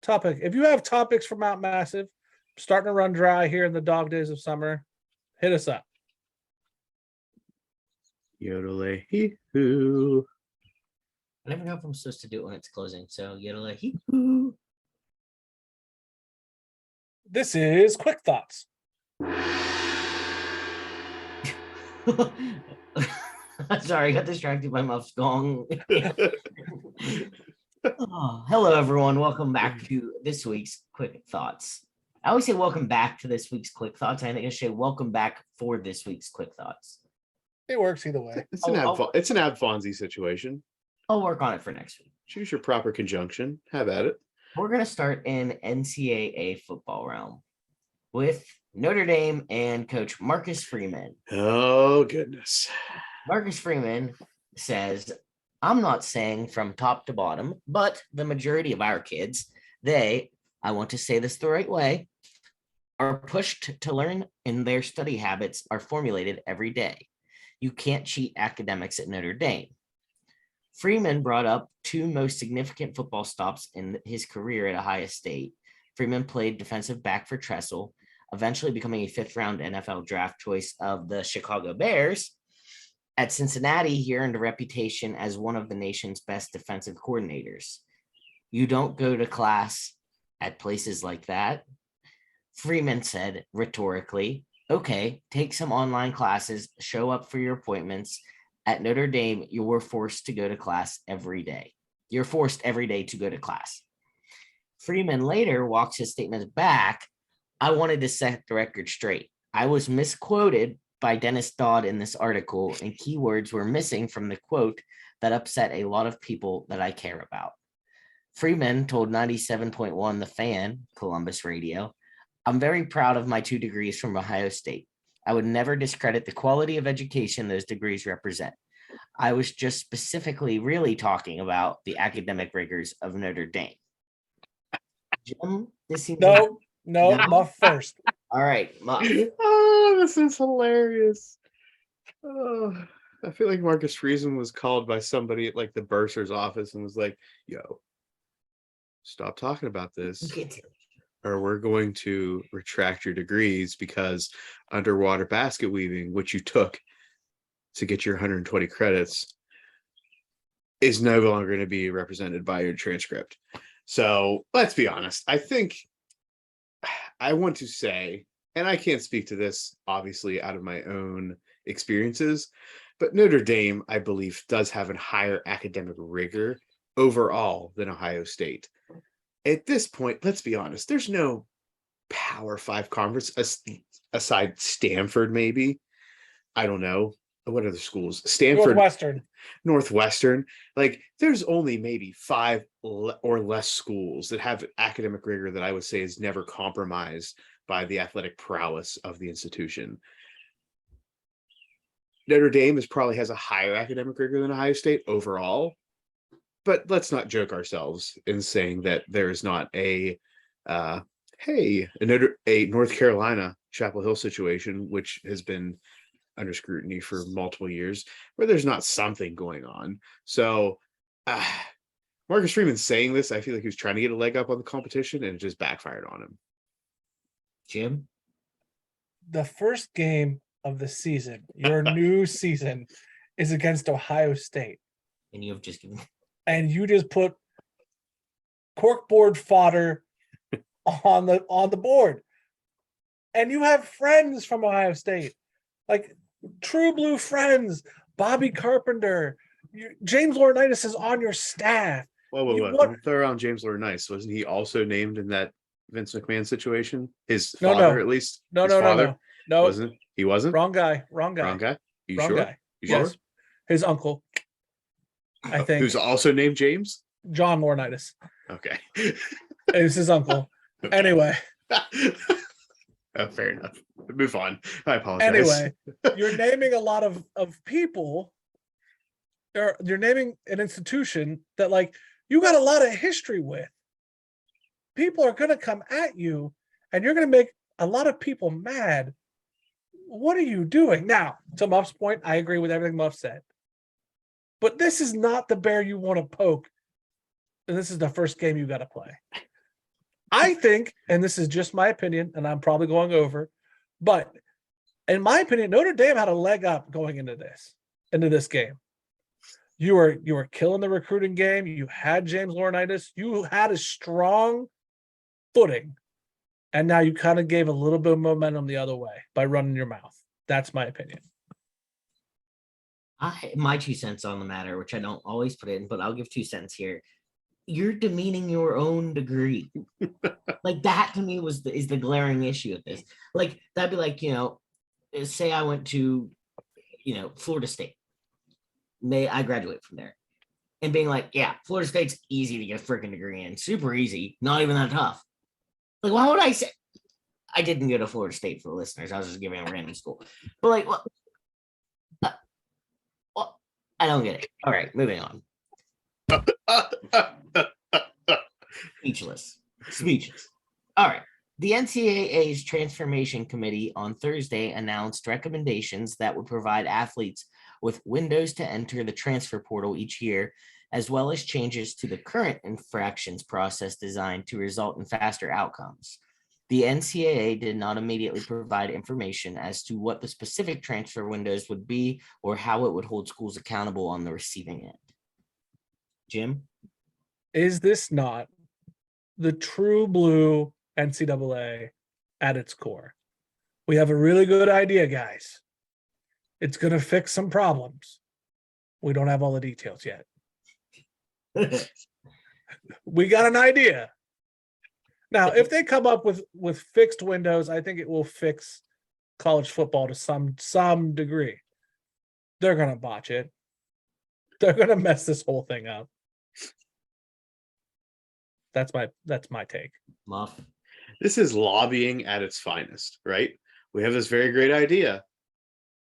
topic. If you have topics for Mount Massive, starting to run dry here in the dog days of summer, hit us up. Yodelay hee hoo. I never know if I'm supposed to do it when it's closing. So yodelay hee hoo. This is Quick Thoughts. Sorry, I got distracted by Muff's gong. Oh, hello, everyone. Welcome back to this week's Quick Thoughts. I always say welcome back to this week's Quick Thoughts. I think I should say welcome back for this week's Quick Thoughts. It works either way. It's an Ab Fonzie situation. I'll work on it for next week. Choose your proper conjunction. Have at it. We're going to start in NCAA football realm with Notre Dame and Coach Marcus Freeman. Oh, goodness. Marcus Freeman says, I'm not saying from top to bottom, but the majority of our kids, I want to say this the right way, are pushed to learn and their study habits are formulated every day. You can't cheat academics at Notre Dame. Freeman brought up 2 most significant football stops in his career at Ohio State. Freeman played defensive back for Tressel, eventually becoming a fifth-round NFL draft choice of the Chicago Bears. At Cincinnati, he earned a reputation as one of the nation's best defensive coordinators. You don't go to class at places like that. Freeman said rhetorically, okay, take some online classes, show up for your appointments. At Notre Dame, you were forced to go to class every day. You're forced every day to go to class. Freeman later walks his statements back. I wanted to set the record straight. I was misquoted by Dennis Dodd in this article, and keywords were missing from the quote that upset a lot of people that I care about. Freeman told 97.1 The Fan, Columbus radio, I'm very proud of my 2 degrees from Ohio State. I would never discredit the quality of education those degrees represent. I was just specifically really talking about the academic rigors of Notre Dame. Jim, this seems No, No? Muff first. all right. Muff. Oh, this is hilarious. Oh, I feel like Marcus Friesen was called by somebody at like the bursar's office and was like, yo, stop talking about this, or we're going to retract your degrees because underwater basket weaving, which you took to get your 120 credits, is no longer going to be represented by your transcript. So let's be honest. I think I want to say, and I can't speak to this obviously out of my own experiences, but Notre Dame, I believe, does have a higher academic rigor overall than Ohio State. At this point, let's be honest, there's no Power 5 conference aside Stanford, maybe. I don't know. What other schools? Stanford, Northwestern. Like, there's only maybe 5 or less schools that have academic rigor that I would say is never compromised by the athletic prowess of the institution. Notre Dame probably has a higher academic rigor than Ohio State overall, but let's not joke ourselves in saying that there is not a North Carolina Chapel Hill situation, which has been under scrutiny for multiple years, where there's not something going on. So Marcus Freeman saying this, I feel like he was trying to get a leg up on the competition and it just backfired on him. Jim? The first game of the season, your new season, is against Ohio State. And you have just given... And you just put corkboard fodder on the board. And you have friends from Ohio State. Like true blue friends, Bobby Carpenter, James Laurinaitis is on your staff. Whoa. Don't throw around James Laurinaitis. Wasn't he also named in that Vince McMahon situation? His father, at least. No. Wasn't he? Wasn't. Wrong guy. You Wrong sure? Guy. You sure? Yes. His uncle, I think. Who's also named James? John Laurinaitis. Okay. It's his uncle. Okay. Anyway. Fair enough. Move on. I apologize. Anyway, you're naming a lot of people. You're naming an institution that, like, you got a lot of history with. People are going to come at you, and you're going to make a lot of people mad. What are you doing? Now, to Muff's point, I agree with everything Muff said. But this is not the bear you want to poke. And this is the first game you got to play. I think, and this is just my opinion, and I'm probably going over, but in my opinion, Notre Dame had a leg up going into this game. You were killing the recruiting game. You had James Laurinaitis. You had a strong footing, and now you kind of gave a little bit of momentum the other way by running your mouth. That's my opinion. My 2 cents on the matter, which I don't always put in, but I'll give 2 cents here. You're demeaning your own degree. Like, that to me is the glaring issue of this. Like, that'd be like, say I went to, Florida State. I graduate from there. And being like, yeah, Florida State's easy to get a freaking degree in. Super easy. Not even that tough. Like, why would I say? I didn't go to Florida State for the listeners. I was just giving a random school. But like, well, I don't get it. All right, moving on. Speechless. All right. The NCAA's Transformation Committee on Thursday announced recommendations that would provide athletes with windows to enter the transfer portal each year, as well as changes to the current infractions process designed to result in faster outcomes. The NCAA did not immediately provide information as to what the specific transfer windows would be or how it would hold schools accountable on the receiving end. Jim? Is this not the true blue NCAA at its core? We have a really good idea, guys. It's going to fix some problems. We don't have all the details yet. We got an idea. Now, if they come up with fixed windows, I think it will fix college football to some degree. They're going to botch it. They're going to mess this whole thing up. That's my take. Muff. This is lobbying at its finest, right? We have this very great idea.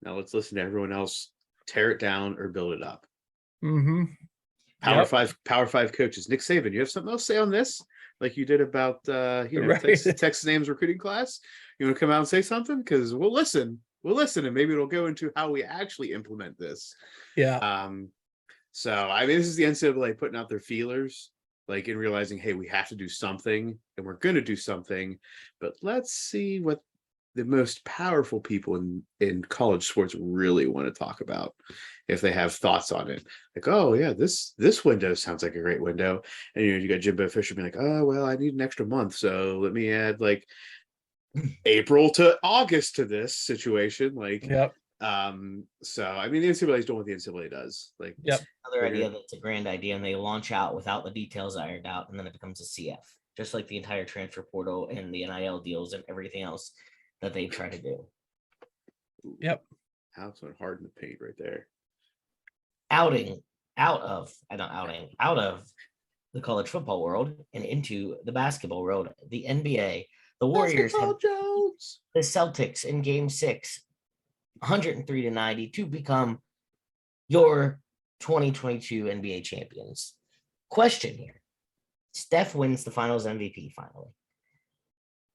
Now let's listen to everyone else tear it down or build it up. Mm-hmm. Power five coaches. Nick Saban, you have something else to say on this? Like you did about Right. Texas A&M's recruiting class? You want to come out and say something? Because we'll listen, and maybe it'll go into how we actually implement this. Yeah. So I mean, this is the NCAA putting out their feelers, like in realizing, hey, we have to do something, and we're going to do something, but let's see what the most powerful people in college sports really want to talk about, if they have thoughts on it. Like, oh yeah, this window sounds like a great window. And you got Jimbo Fisher being like, oh well, I need an extra month, so let me add like April to August to this situation. Like, Yep. So I mean, the NCAA is doing what the NCAA does. Like, Yep. Another idea that's a grand idea, and they launch out without the details ironed out, and then it becomes a CF, just like the entire transfer portal and the NIL deals and everything else that they try to do. Yep. Alex went hard in the paint right there. Out of the college football world and into the basketball world, the NBA, the Warriors have Jones. the Celtics in Game 6, 103-90 to become your 2022 NBA champions. Question here. Steph wins the Finals MVP finally.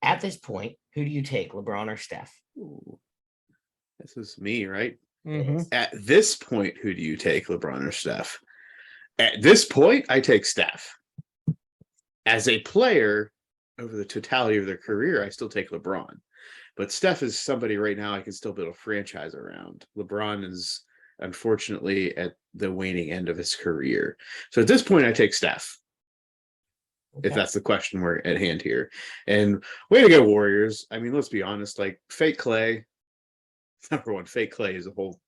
At this point, who do you take, LeBron or Steph? Ooh. This is me, right? Mm-hmm. At this point, who do you take, LeBron or Steph? At this point, I take Steph. As a player, over the totality of their career, I still take LeBron. But Steph is somebody right now I can still build a franchise around. LeBron is unfortunately at the waning end of his career. So at this point, I take Steph. Okay. If that's the question we're at hand here. And way to go, Warriors. I mean, let's be honest, like fake Clay, number one, fake Clay is a whole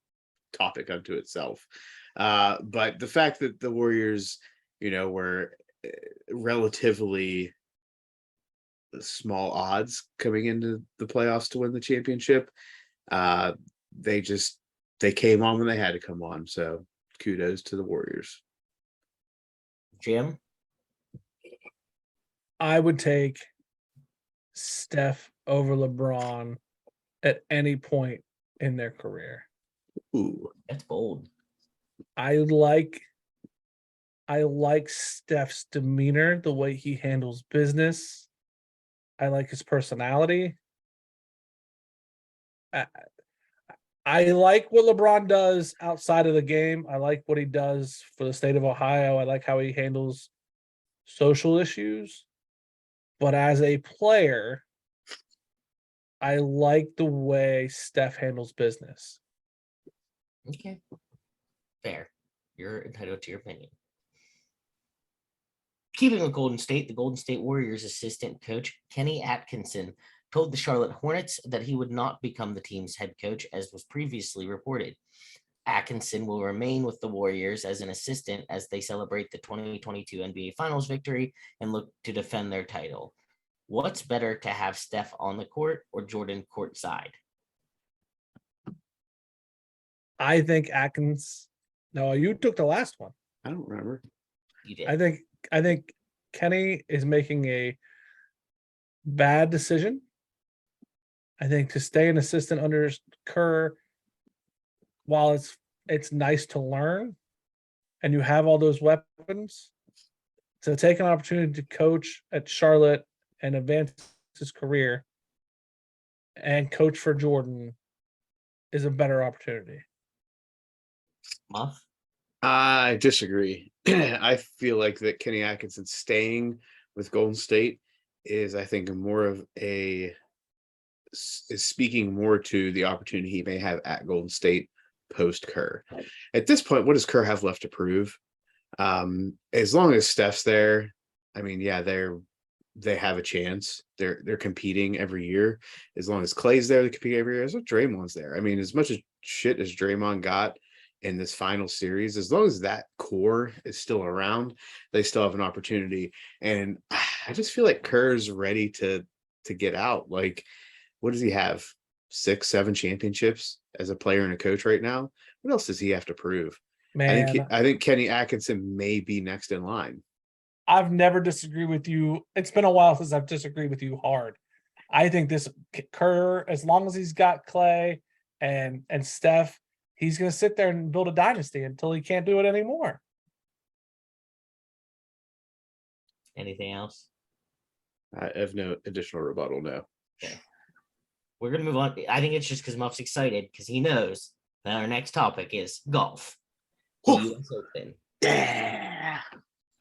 topic unto itself. But the fact that the Warriors, were relatively small odds coming into the playoffs to win the championship, they came on when they had to come on. So kudos to the Warriors. Jim? I would take Steph over LeBron at any point in their career. Ooh. That's bold. I like Steph's demeanor, the way he handles business. I like his personality. I like what LeBron does outside of the game. I like what he does for the state of Ohio. I like how he handles social issues. But as a player, I like the way Steph handles business. Okay. Fair. You're entitled to your opinion. Keeping with Golden State, the Golden State Warriors assistant coach, Kenny Atkinson, told the Charlotte Hornets that he would not become the team's head coach, as was previously reported. Atkinson will remain with the Warriors as an assistant as they celebrate the 2022 NBA Finals victory and look to defend their title. What's better, to have Steph on the court or Jordan courtside? I think Atkins. No, you took the last one. I don't remember. You did. I think Kenny is making a bad decision. I think to stay an assistant under Kerr, while it's nice to learn and you have all those weapons, to take an opportunity to coach at Charlotte and advance his career and coach for Jordan is a better opportunity. Muff? I disagree. I feel like that Kenny Atkinson staying with Golden State is, I think, more of is speaking more to the opportunity he may have at Golden State post Kerr. At this point, what does Kerr have left to prove? As long as Steph's there, I mean, yeah, they have a chance. They're competing every year. As long as Clay's there, they compete every year. As long as Draymond's there. I mean, as much as shit as Draymond got in this final series, as long as that core is still around, they still have an opportunity. And I just feel like Kerr's ready to get out. Like, what does he have? 6, 7 championships as a player and a coach right now. What else does he have to prove? Man, I think Kenny Atkinson may be next in line. I've never disagreed with you. It's been a while since I've disagreed with you hard. I think this Kerr, as long as he's got Clay and Steph, he's going to sit there and build a dynasty until he can't do it anymore. Anything else? I have no additional rebuttal. No. Okay. We're going to move on. I think it's just because Muff's excited because he knows that our next topic is golf. The US Open. Yeah.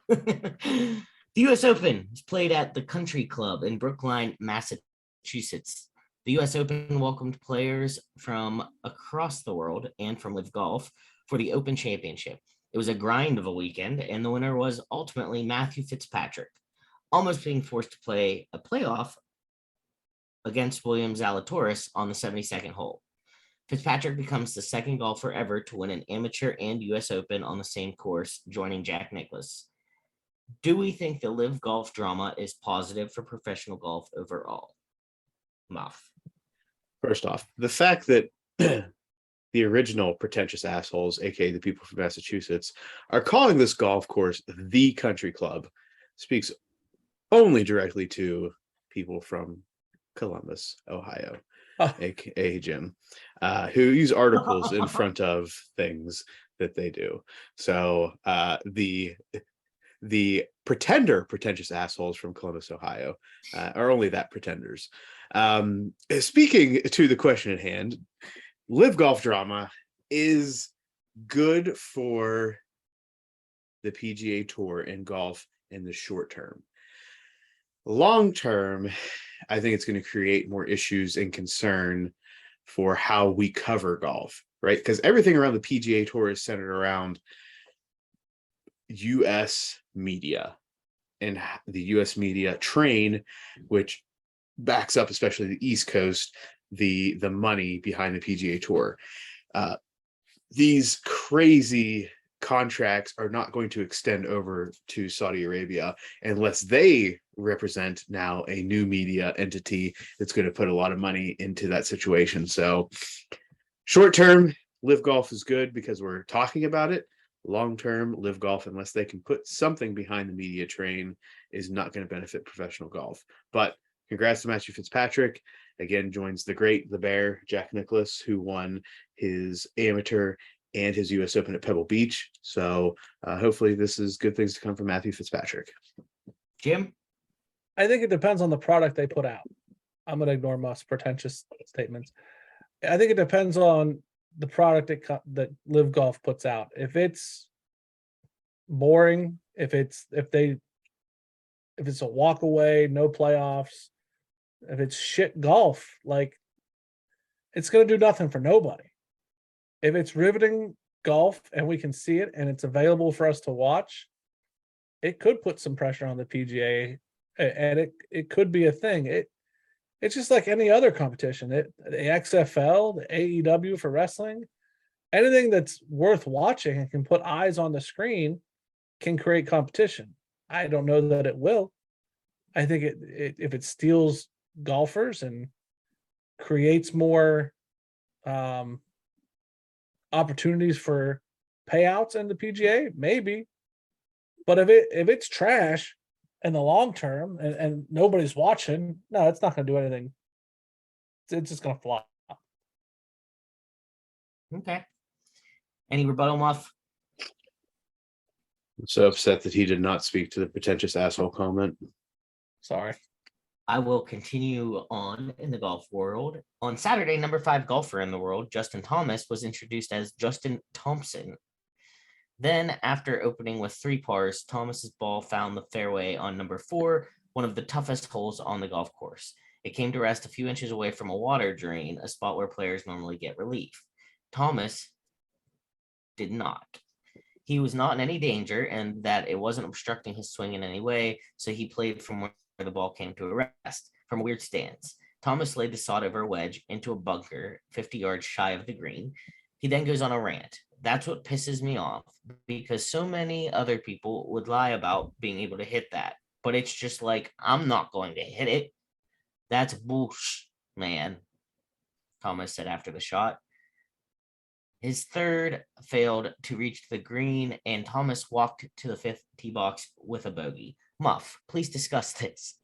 The US Open is played at the Country Club in Brookline, Massachusetts. The US Open welcomed players from across the world and from Live Golf for the Open Championship. It was a grind of a weekend, and the winner was ultimately Matthew Fitzpatrick, almost being forced to play a playoff against William Zalatoris on the 72nd hole. Fitzpatrick becomes the second golfer ever to win an amateur and US Open on the same course, joining Jack Nicklaus. Do we think the Live Golf drama is positive for professional golf overall? Muff. First off, the fact that the original pretentious assholes, aka the people from Massachusetts, are calling this golf course the Country Club speaks only directly to people from Columbus, Ohio, aka Jim, who use articles in front of things that they do. So the pretentious assholes from Columbus, Ohio, are only that pretenders. Speaking to the question at hand, Live Golf drama is good for the PGA Tour and golf in the short term. Long term, I think it's going to create more issues and concern for how we cover golf, right? Because everything around the PGA Tour is centered around US media and the US media train, which backs up, especially the East Coast, the money behind the PGA Tour. These crazy contracts are not going to extend over to Saudi Arabia unless they represent now a new media entity that's going to put a lot of money into that situation. So short term, Live Golf is good because we're talking about it. Long term, Live Golf, unless they can put something behind the media train, is not going to benefit professional golf. But congrats to Matthew Fitzpatrick. Again, joins the great, the bear, Jack Nicklaus, who won his amateur and his US Open at Pebble Beach. So hopefully this is good things to come from Matthew Fitzpatrick. Jim? I think it depends on the product they put out. I'm going to ignore Muff's pretentious statements. I think it depends on the product that Live Golf puts out. If it's boring, if it's a walk away, no playoffs, if it's shit golf, like, it's going to do nothing for nobody. If it's riveting golf and we can see it and it's available for us to watch, it could put some pressure on the PGA, and it could be a thing. It's just like any other competition. The XFL, the AEW for wrestling, anything that's worth watching and can put eyes on the screen can create competition. I don't know that it will. I think if it steals golfers and creates more opportunities for payouts in the PGA, maybe. But if it's trash in the long term and nobody's watching, no, it's not going to do anything. It's just going to flop. Okay. Any rebuttal, Muff? I'm so upset that he did not speak to the pretentious asshole comment. Sorry. I will continue on in the golf world. On Saturday, number 5 golfer in the world, Justin Thomas, was introduced as Justin Thompson. Then, after opening with 3 pars, Thomas's ball found the fairway on number 4, one of the toughest holes on the golf course. It came to rest a few inches away from a water drain, a spot where players normally get relief. Thomas did not. He was not in any danger, and that it wasn't obstructing his swing in any way, so he played from where the ball came to a rest, from a weird stance. Thomas laid the sawed over wedge into a bunker 50 yards shy of the green. He then goes on a rant. That's what pisses me off, because so many other people would lie about being able to hit that. But it's just like, I'm not going to hit it. That's bullshit, man, Thomas said after the shot. His third failed to reach the green, and Thomas walked to the fifth tee box with a bogey. Muff, please discuss this.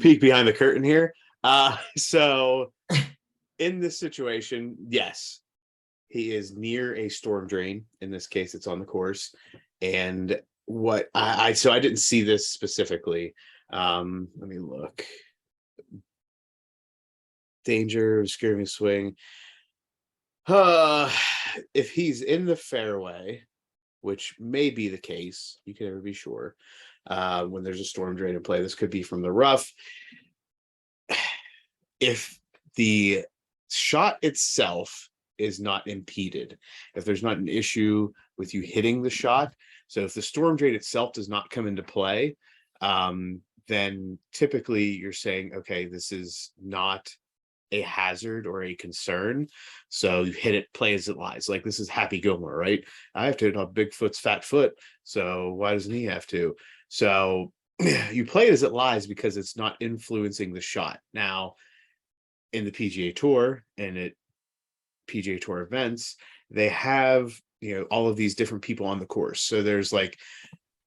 Peek behind the curtain here. So in this situation, yes, he is near a storm drain. In this case, it's on the course. And what I didn't see this specifically. Let me look. Danger, obscuring swing. If he's in the fairway, which may be the case, you can never be sure. When there's a storm drain in play, this could be from the rough. If the shot itself is not impeded, if there's not an issue with you hitting the shot, so if the storm drain itself does not come into play, then typically you're saying, okay, this is not a hazard or a concern, so you hit it, play as it lies. Like, this is Happy Gilmore, right? I have to hit on Bigfoot's fat foot, so why doesn't he have to? So you play it as it lies because it's not influencing the shot. Now, in the PGA Tour and at PGA Tour events, they have, you know, all of these different people on the course. So there's like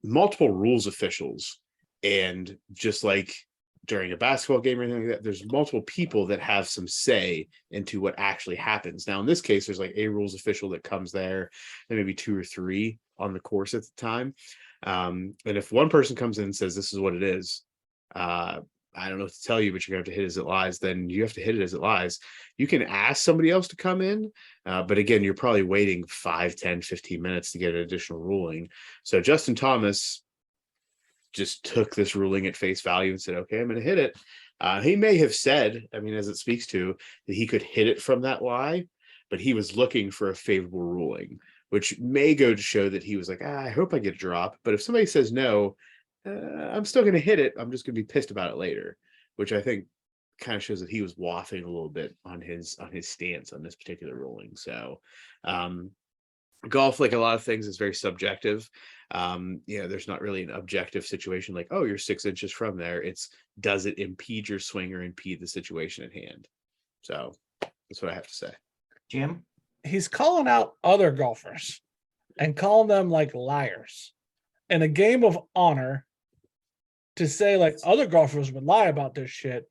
multiple rules officials, and just like during a basketball game or anything like that, there's multiple people that have some say into what actually happens. Now, in this case, there's like a rules official that comes there, and maybe 2 or 3 on the course at the time. And if one person comes in and says, this is what it is, I don't know what to tell you, but you're going to have to hit as it lies, then you have to hit it as it lies. You can ask somebody else to come in, but again, you're probably waiting 5, 10, 15 minutes to get an additional ruling. So Justin Thomas just took this ruling at face value and said, okay, I'm going to hit it. He may have said, I mean, as it speaks to, that he could hit it from that lie, but he was looking for a favorable ruling, which may go to show that he was like, I hope I get a drop. But if somebody says no, I'm still going to hit it, I'm just going to be pissed about it later, which I think kind of shows that he was waffling a little bit on his stance on this particular ruling. So golf, like a lot of things, is very subjective. There's not really an objective situation like, oh, you're 6 inches from there. It's, does it impede your swing or impede the situation at hand? So that's what I have to say. Jim? He's calling out other golfers and calling them like liars in a game of honor, to say like other golfers would lie about this shit.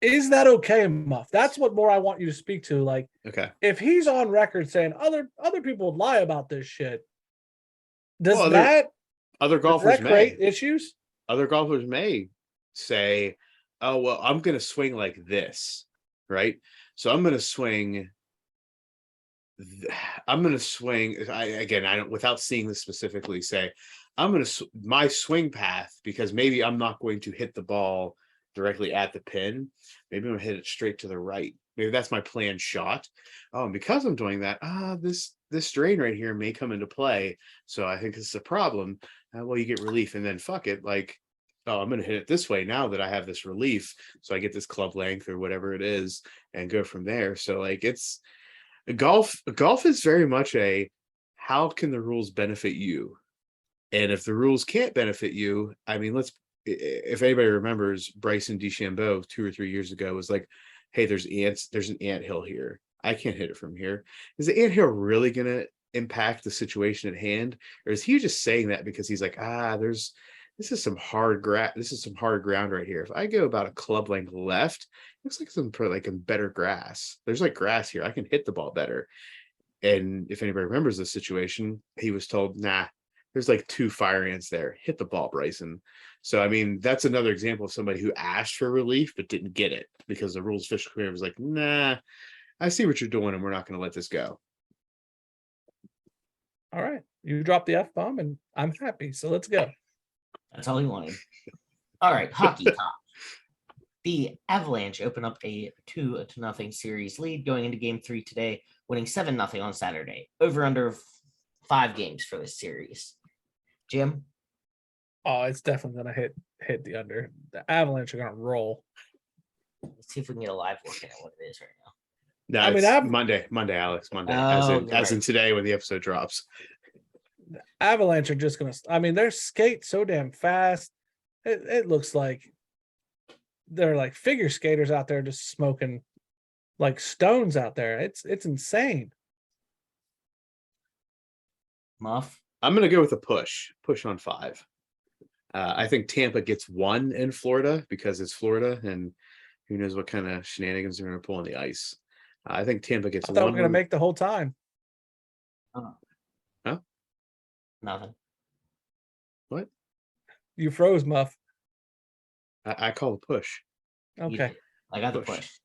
Is that okay, Muff? That's what more I want you to speak to. Like, Okay, if he's on record saying other people would lie about this shit, does Well, other does golfers that create may. issues? Other golfers may say, oh, well, I'm going to swing like this, right? So I'm going to swing. I don't, without seeing this specifically, say, I'm going to, my swing path, because maybe I'm not going to hit the ball directly at the pin. Maybe I'm going to hit it straight to the right. Maybe that's my planned shot. Oh, and because I'm doing that, this drain right here may come into play. So I think this is a problem. Well, you get relief, and then fuck it. Like, oh, I'm going to hit it this way now that I have this relief. So I get this club length or whatever it is and go from there. So like, it's golf is very much a, how can the rules benefit you? And if the rules can't benefit you, I mean, if anybody remembers, Bryson DeChambeau 2 or 3 years ago was like, hey, there's an anthill here. I can't hit it from here. Is the anthill really going to impact the situation at hand? Or is he just saying that because he's like, this is some hard ground right here. If I go about a club length left, it looks like some better grass. There's like grass here. I can hit the ball better. And if anybody remembers the situation, he was told, nah, there's like 2 fire ants there. Hit the ball, Bryson. So, I mean, that's another example of somebody who asked for relief but didn't get it because the rules official committee was like, nah, I see what you're doing and we're not going to let this go. All right. You drop the F-bomb and I'm happy. So let's go. That's all he wanted. All right, hockey top. The Avalanche open up a 2-0 series lead going into game 3 today, winning 7-0 on Saturday. Over under 5 games for this series. Jim? Oh, it's definitely gonna hit the under. The Avalanche are gonna roll. Let's see if we can get a live look at what it is right now. No, I mean, it's I've- Monday, Alex, Monday, Oh, you're as in right. today when the episode drops. Avalanche are just gonna. I mean, their skate so damn fast. It looks like they're like figure skaters out there just smoking like stones out there. It's insane. Muff? I'm gonna go with a push on 5. I think Tampa gets 1 in Florida because it's Florida, and who knows what kind of shenanigans they're gonna pull on the ice. I think Tampa gets I thought we 1 were gonna win. make the whole time. Nothing. What? You froze, Muff. I call a push. You Okay. did. I got the Push.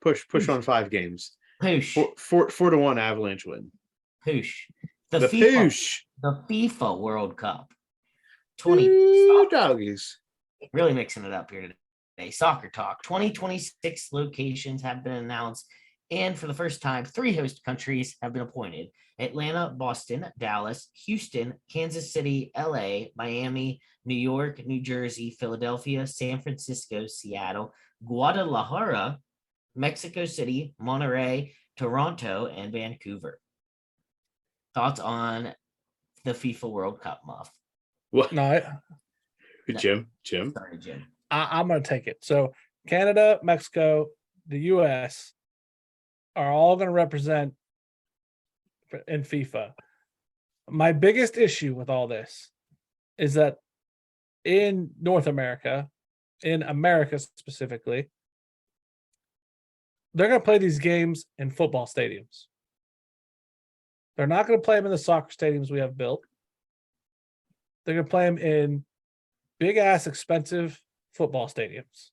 push. Push on 5 games. Push. 4-1 Avalanche win. Push. The FIFA, push. the FIFA World Cup. 20. Ooh, doggies. Really mixing it up here today. Soccer talk. 2026 locations have been announced, and for the first time, 3 host countries have been appointed: Atlanta, Boston, Dallas, Houston, Kansas City, LA, Miami, New York, New Jersey, Philadelphia, San Francisco, Seattle, Guadalajara, Mexico City, Monterrey, Toronto, and Vancouver. Thoughts on the FIFA World Cup, Muff? What? No, Jim. Sorry, Jim. I'm gonna take it. So Canada, Mexico, the US are all gonna represent in FIFA. My biggest issue with all this is that in North America, in America specifically, they're going to play these games in football stadiums. They're not going to play them in the soccer stadiums we have built. They're going to play them in big ass expensive football stadiums.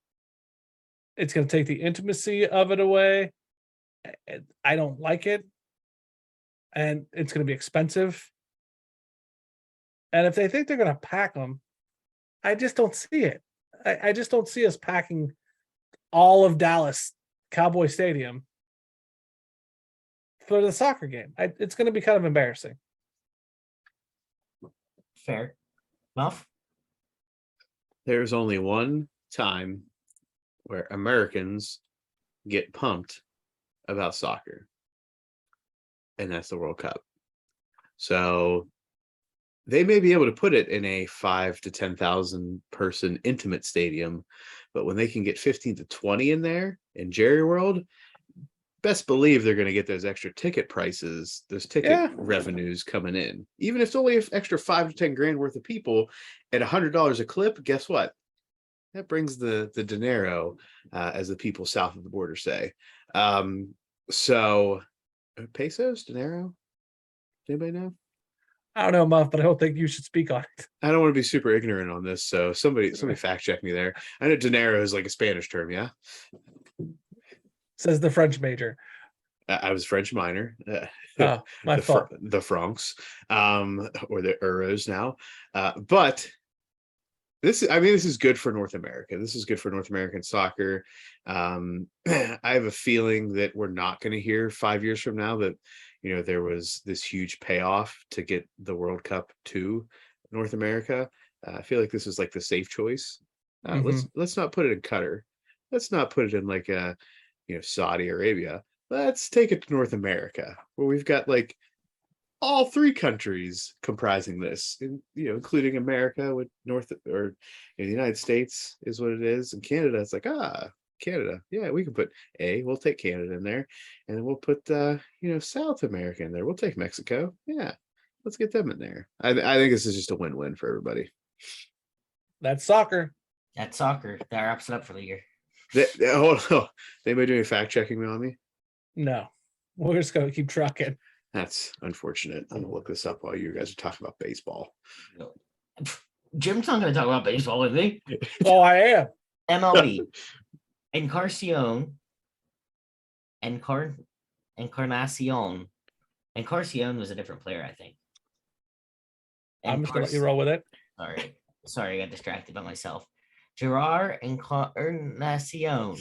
It's going to take the intimacy of it away. I don't like it. And it's going to be expensive. And if they think they're going to pack them, I just don't see it. I just don't see us packing all of Dallas Cowboy Stadium for the soccer game. It's going to be kind of embarrassing. Fair. Muff? There's only one time where Americans get pumped about soccer, and that's the World Cup. So they may be able to put it in a 5,000 to 10,000 person intimate stadium, but when they can get 15 to 20 in there in Jerry World, best believe they're going to get those extra ticket prices, those ticket revenues coming in. Even if it's only an extra 5 to 10 grand worth of people at $100 a clip, guess what? That brings the dinero, as the people south of the border say. So pesos, dinero? Anybody know? I don't know, Muff, but I don't think you should speak on it. I don't want to be super ignorant on this, so somebody fact check me there. I know dinero is like a Spanish term, yeah. Says the French major. I was French minor. Oh, my fault. The francs, or the euros now. But this is good for North America. This is good for North American soccer. I have a feeling that we're not going to hear 5 years from now that, you know, there was this huge payoff to get the World Cup to North America. I feel like this is like the safe choice. Let's not put it in Qatar. Let's not put it in like Saudi Arabia. Let's take it to North America, where we've got like all 3 countries comprising this, including America with the United States is what it is, and Canada. It's like Canada, yeah, we can put we'll take Canada in there, and then we'll put South America in there. We'll take Mexico, yeah, let's get them in there. I think this is just a win-win for everybody. That's soccer. That's soccer. That wraps it up for the year. Hold on, anybody doing fact checking on me? No, we're just gonna keep trucking. That's unfortunate. I'm gonna look this up while you guys are talking about baseball. Jim's not going to talk about baseball with me. Oh, I am. MLB. Encarnacion was a different player, I think. And I'm just gonna let you roll with it. Sorry, I got distracted by myself. Gerard Encarnacion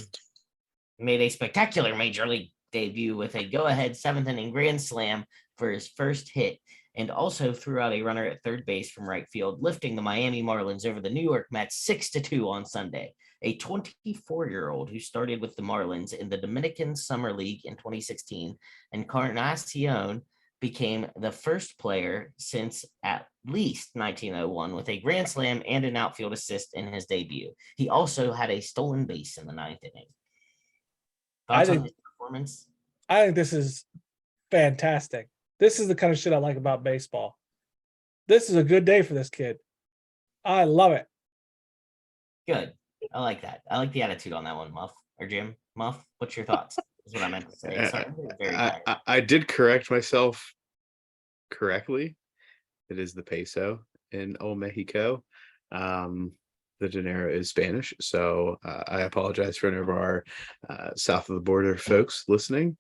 made a spectacular major league debut with a go-ahead seventh inning grand slam for his first hit, and also threw out a runner at third base from right field, lifting the Miami Marlins over the New York Mets 6-2 on Sunday. A 24-year-old who started with the Marlins in the Dominican Summer League in 2016, Encarnacion became the first player since at least 1901 with a grand slam and an outfield assist in his debut. He also had a stolen base in the ninth inning. Thoughts on his performance? I think this is fantastic. This is the kind of shit I like about baseball. This is a good day for this kid. I love it. Good. I like that. I like the attitude on that one, Muff or Jim. Muff, what's your thoughts? Is what I meant to say. Sorry, I'm very tired. I did correct myself correctly. It is the peso in Old Mexico. The dinero is Spanish, so I apologize for any of our south of the border folks listening.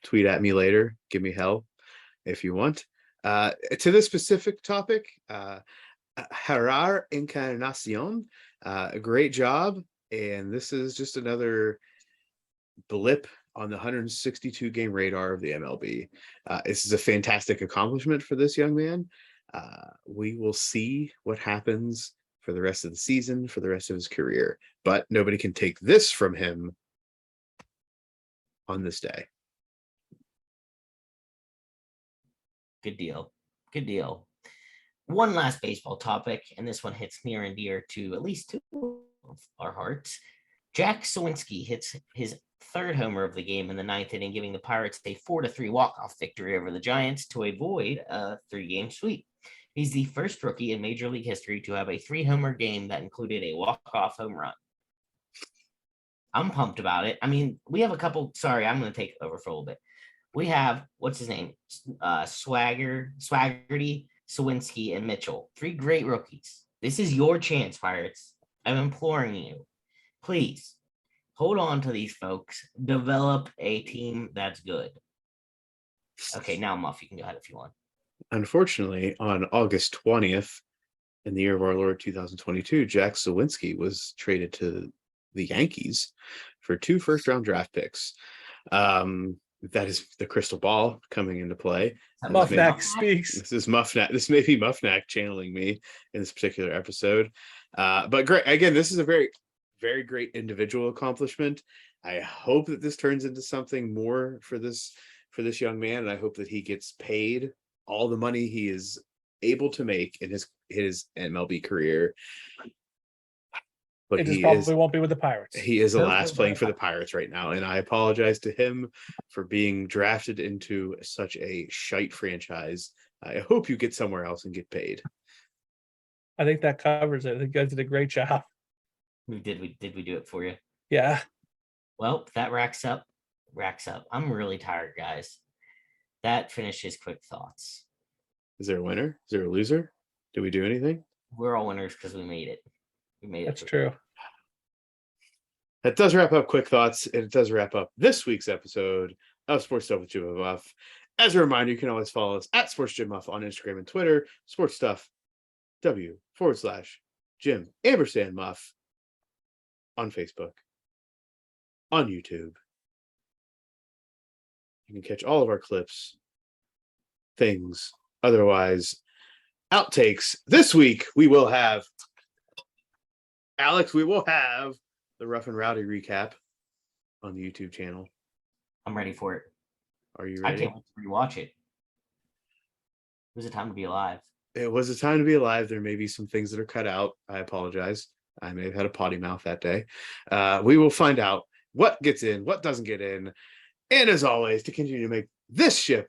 Tweet at me later, give me hell if you want. To this specific topic, Harar Encarnacion, a great job, and this is just another blip on the 162 game radar of the MLB. This is a fantastic accomplishment for this young man. We will see what happens for the rest of the season, for the rest of his career, but nobody can take this from him on this day. Good deal. Good deal. One last baseball topic, and this one hits near and dear to at least two of our hearts. Jack Sawinski hits his third homer of the game in the ninth inning, giving the Pirates a 4-3 walk-off victory over the Giants to avoid a 3-game sweep. He's the first rookie in Major League history to have a 3-homer game that included a walk-off home run. I'm pumped about it. I mean, we have a couple. Sorry, I'm going to take over for a little bit. We have, what's his name? Swaggerty, Sawinski, and Mitchell. 3 great rookies. This is your chance, Pirates. I'm imploring you. Please, hold on to these folks. Develop a team that's good. Okay, now, Muff, you can go ahead if you want. Unfortunately, on August 20th, in the year of our Lord 2022, Jack Sawinski was traded to the Yankees for 2 first-round draft picks. That is the crystal ball coming into play. Muffnack speaks. This is Muffnack. This may be Muffnack channeling me in this particular episode. But great. Again, this is a very, very great individual accomplishment. I hope that this turns into something more for this young man, and I hope that he gets paid all the money he is able to make in his MLB career. But he probably won't be with the Pirates. He is alas playing for the Pirates right now, and I apologize to him for being drafted into such a shite franchise. I hope you get somewhere else and get paid. I think that covers it. I think you guys did a great job. Did we do it for you? Yeah. Well, that racks up. I'm really tired, guys. That finishes quick thoughts. Is there a winner? Is there a loser? Did we do anything? We're all winners because we made it. That's true. That does wrap up Quick Thoughts, and it does wrap up this week's episode of Sports Stuff with Jim and Muff. As a reminder, you can always follow us at Sports Jim Muff on Instagram and Twitter, Sports Stuff W/Jim Ampersand Muff on Facebook, on YouTube. You can catch all of our clips, things, otherwise, outtakes. This week, we will have Alex, we will have the Rough and Rowdy recap on the YouTube channel. I'm ready for it. Are you ready? I can't wait to rewatch it. It was a time to be alive. It was a time to be alive. There may be some things that are cut out. I apologize. I may have had a potty mouth that day. We will find out what gets in, what doesn't get in. And as always, to continue to make this ship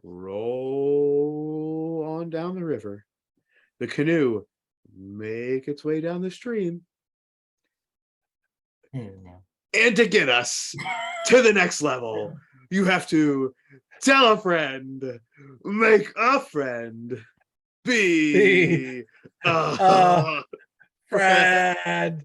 roll on down the river, the canoe make its way down the stream, and to get us to the next level, you have to tell a friend, make a friend, be a friend.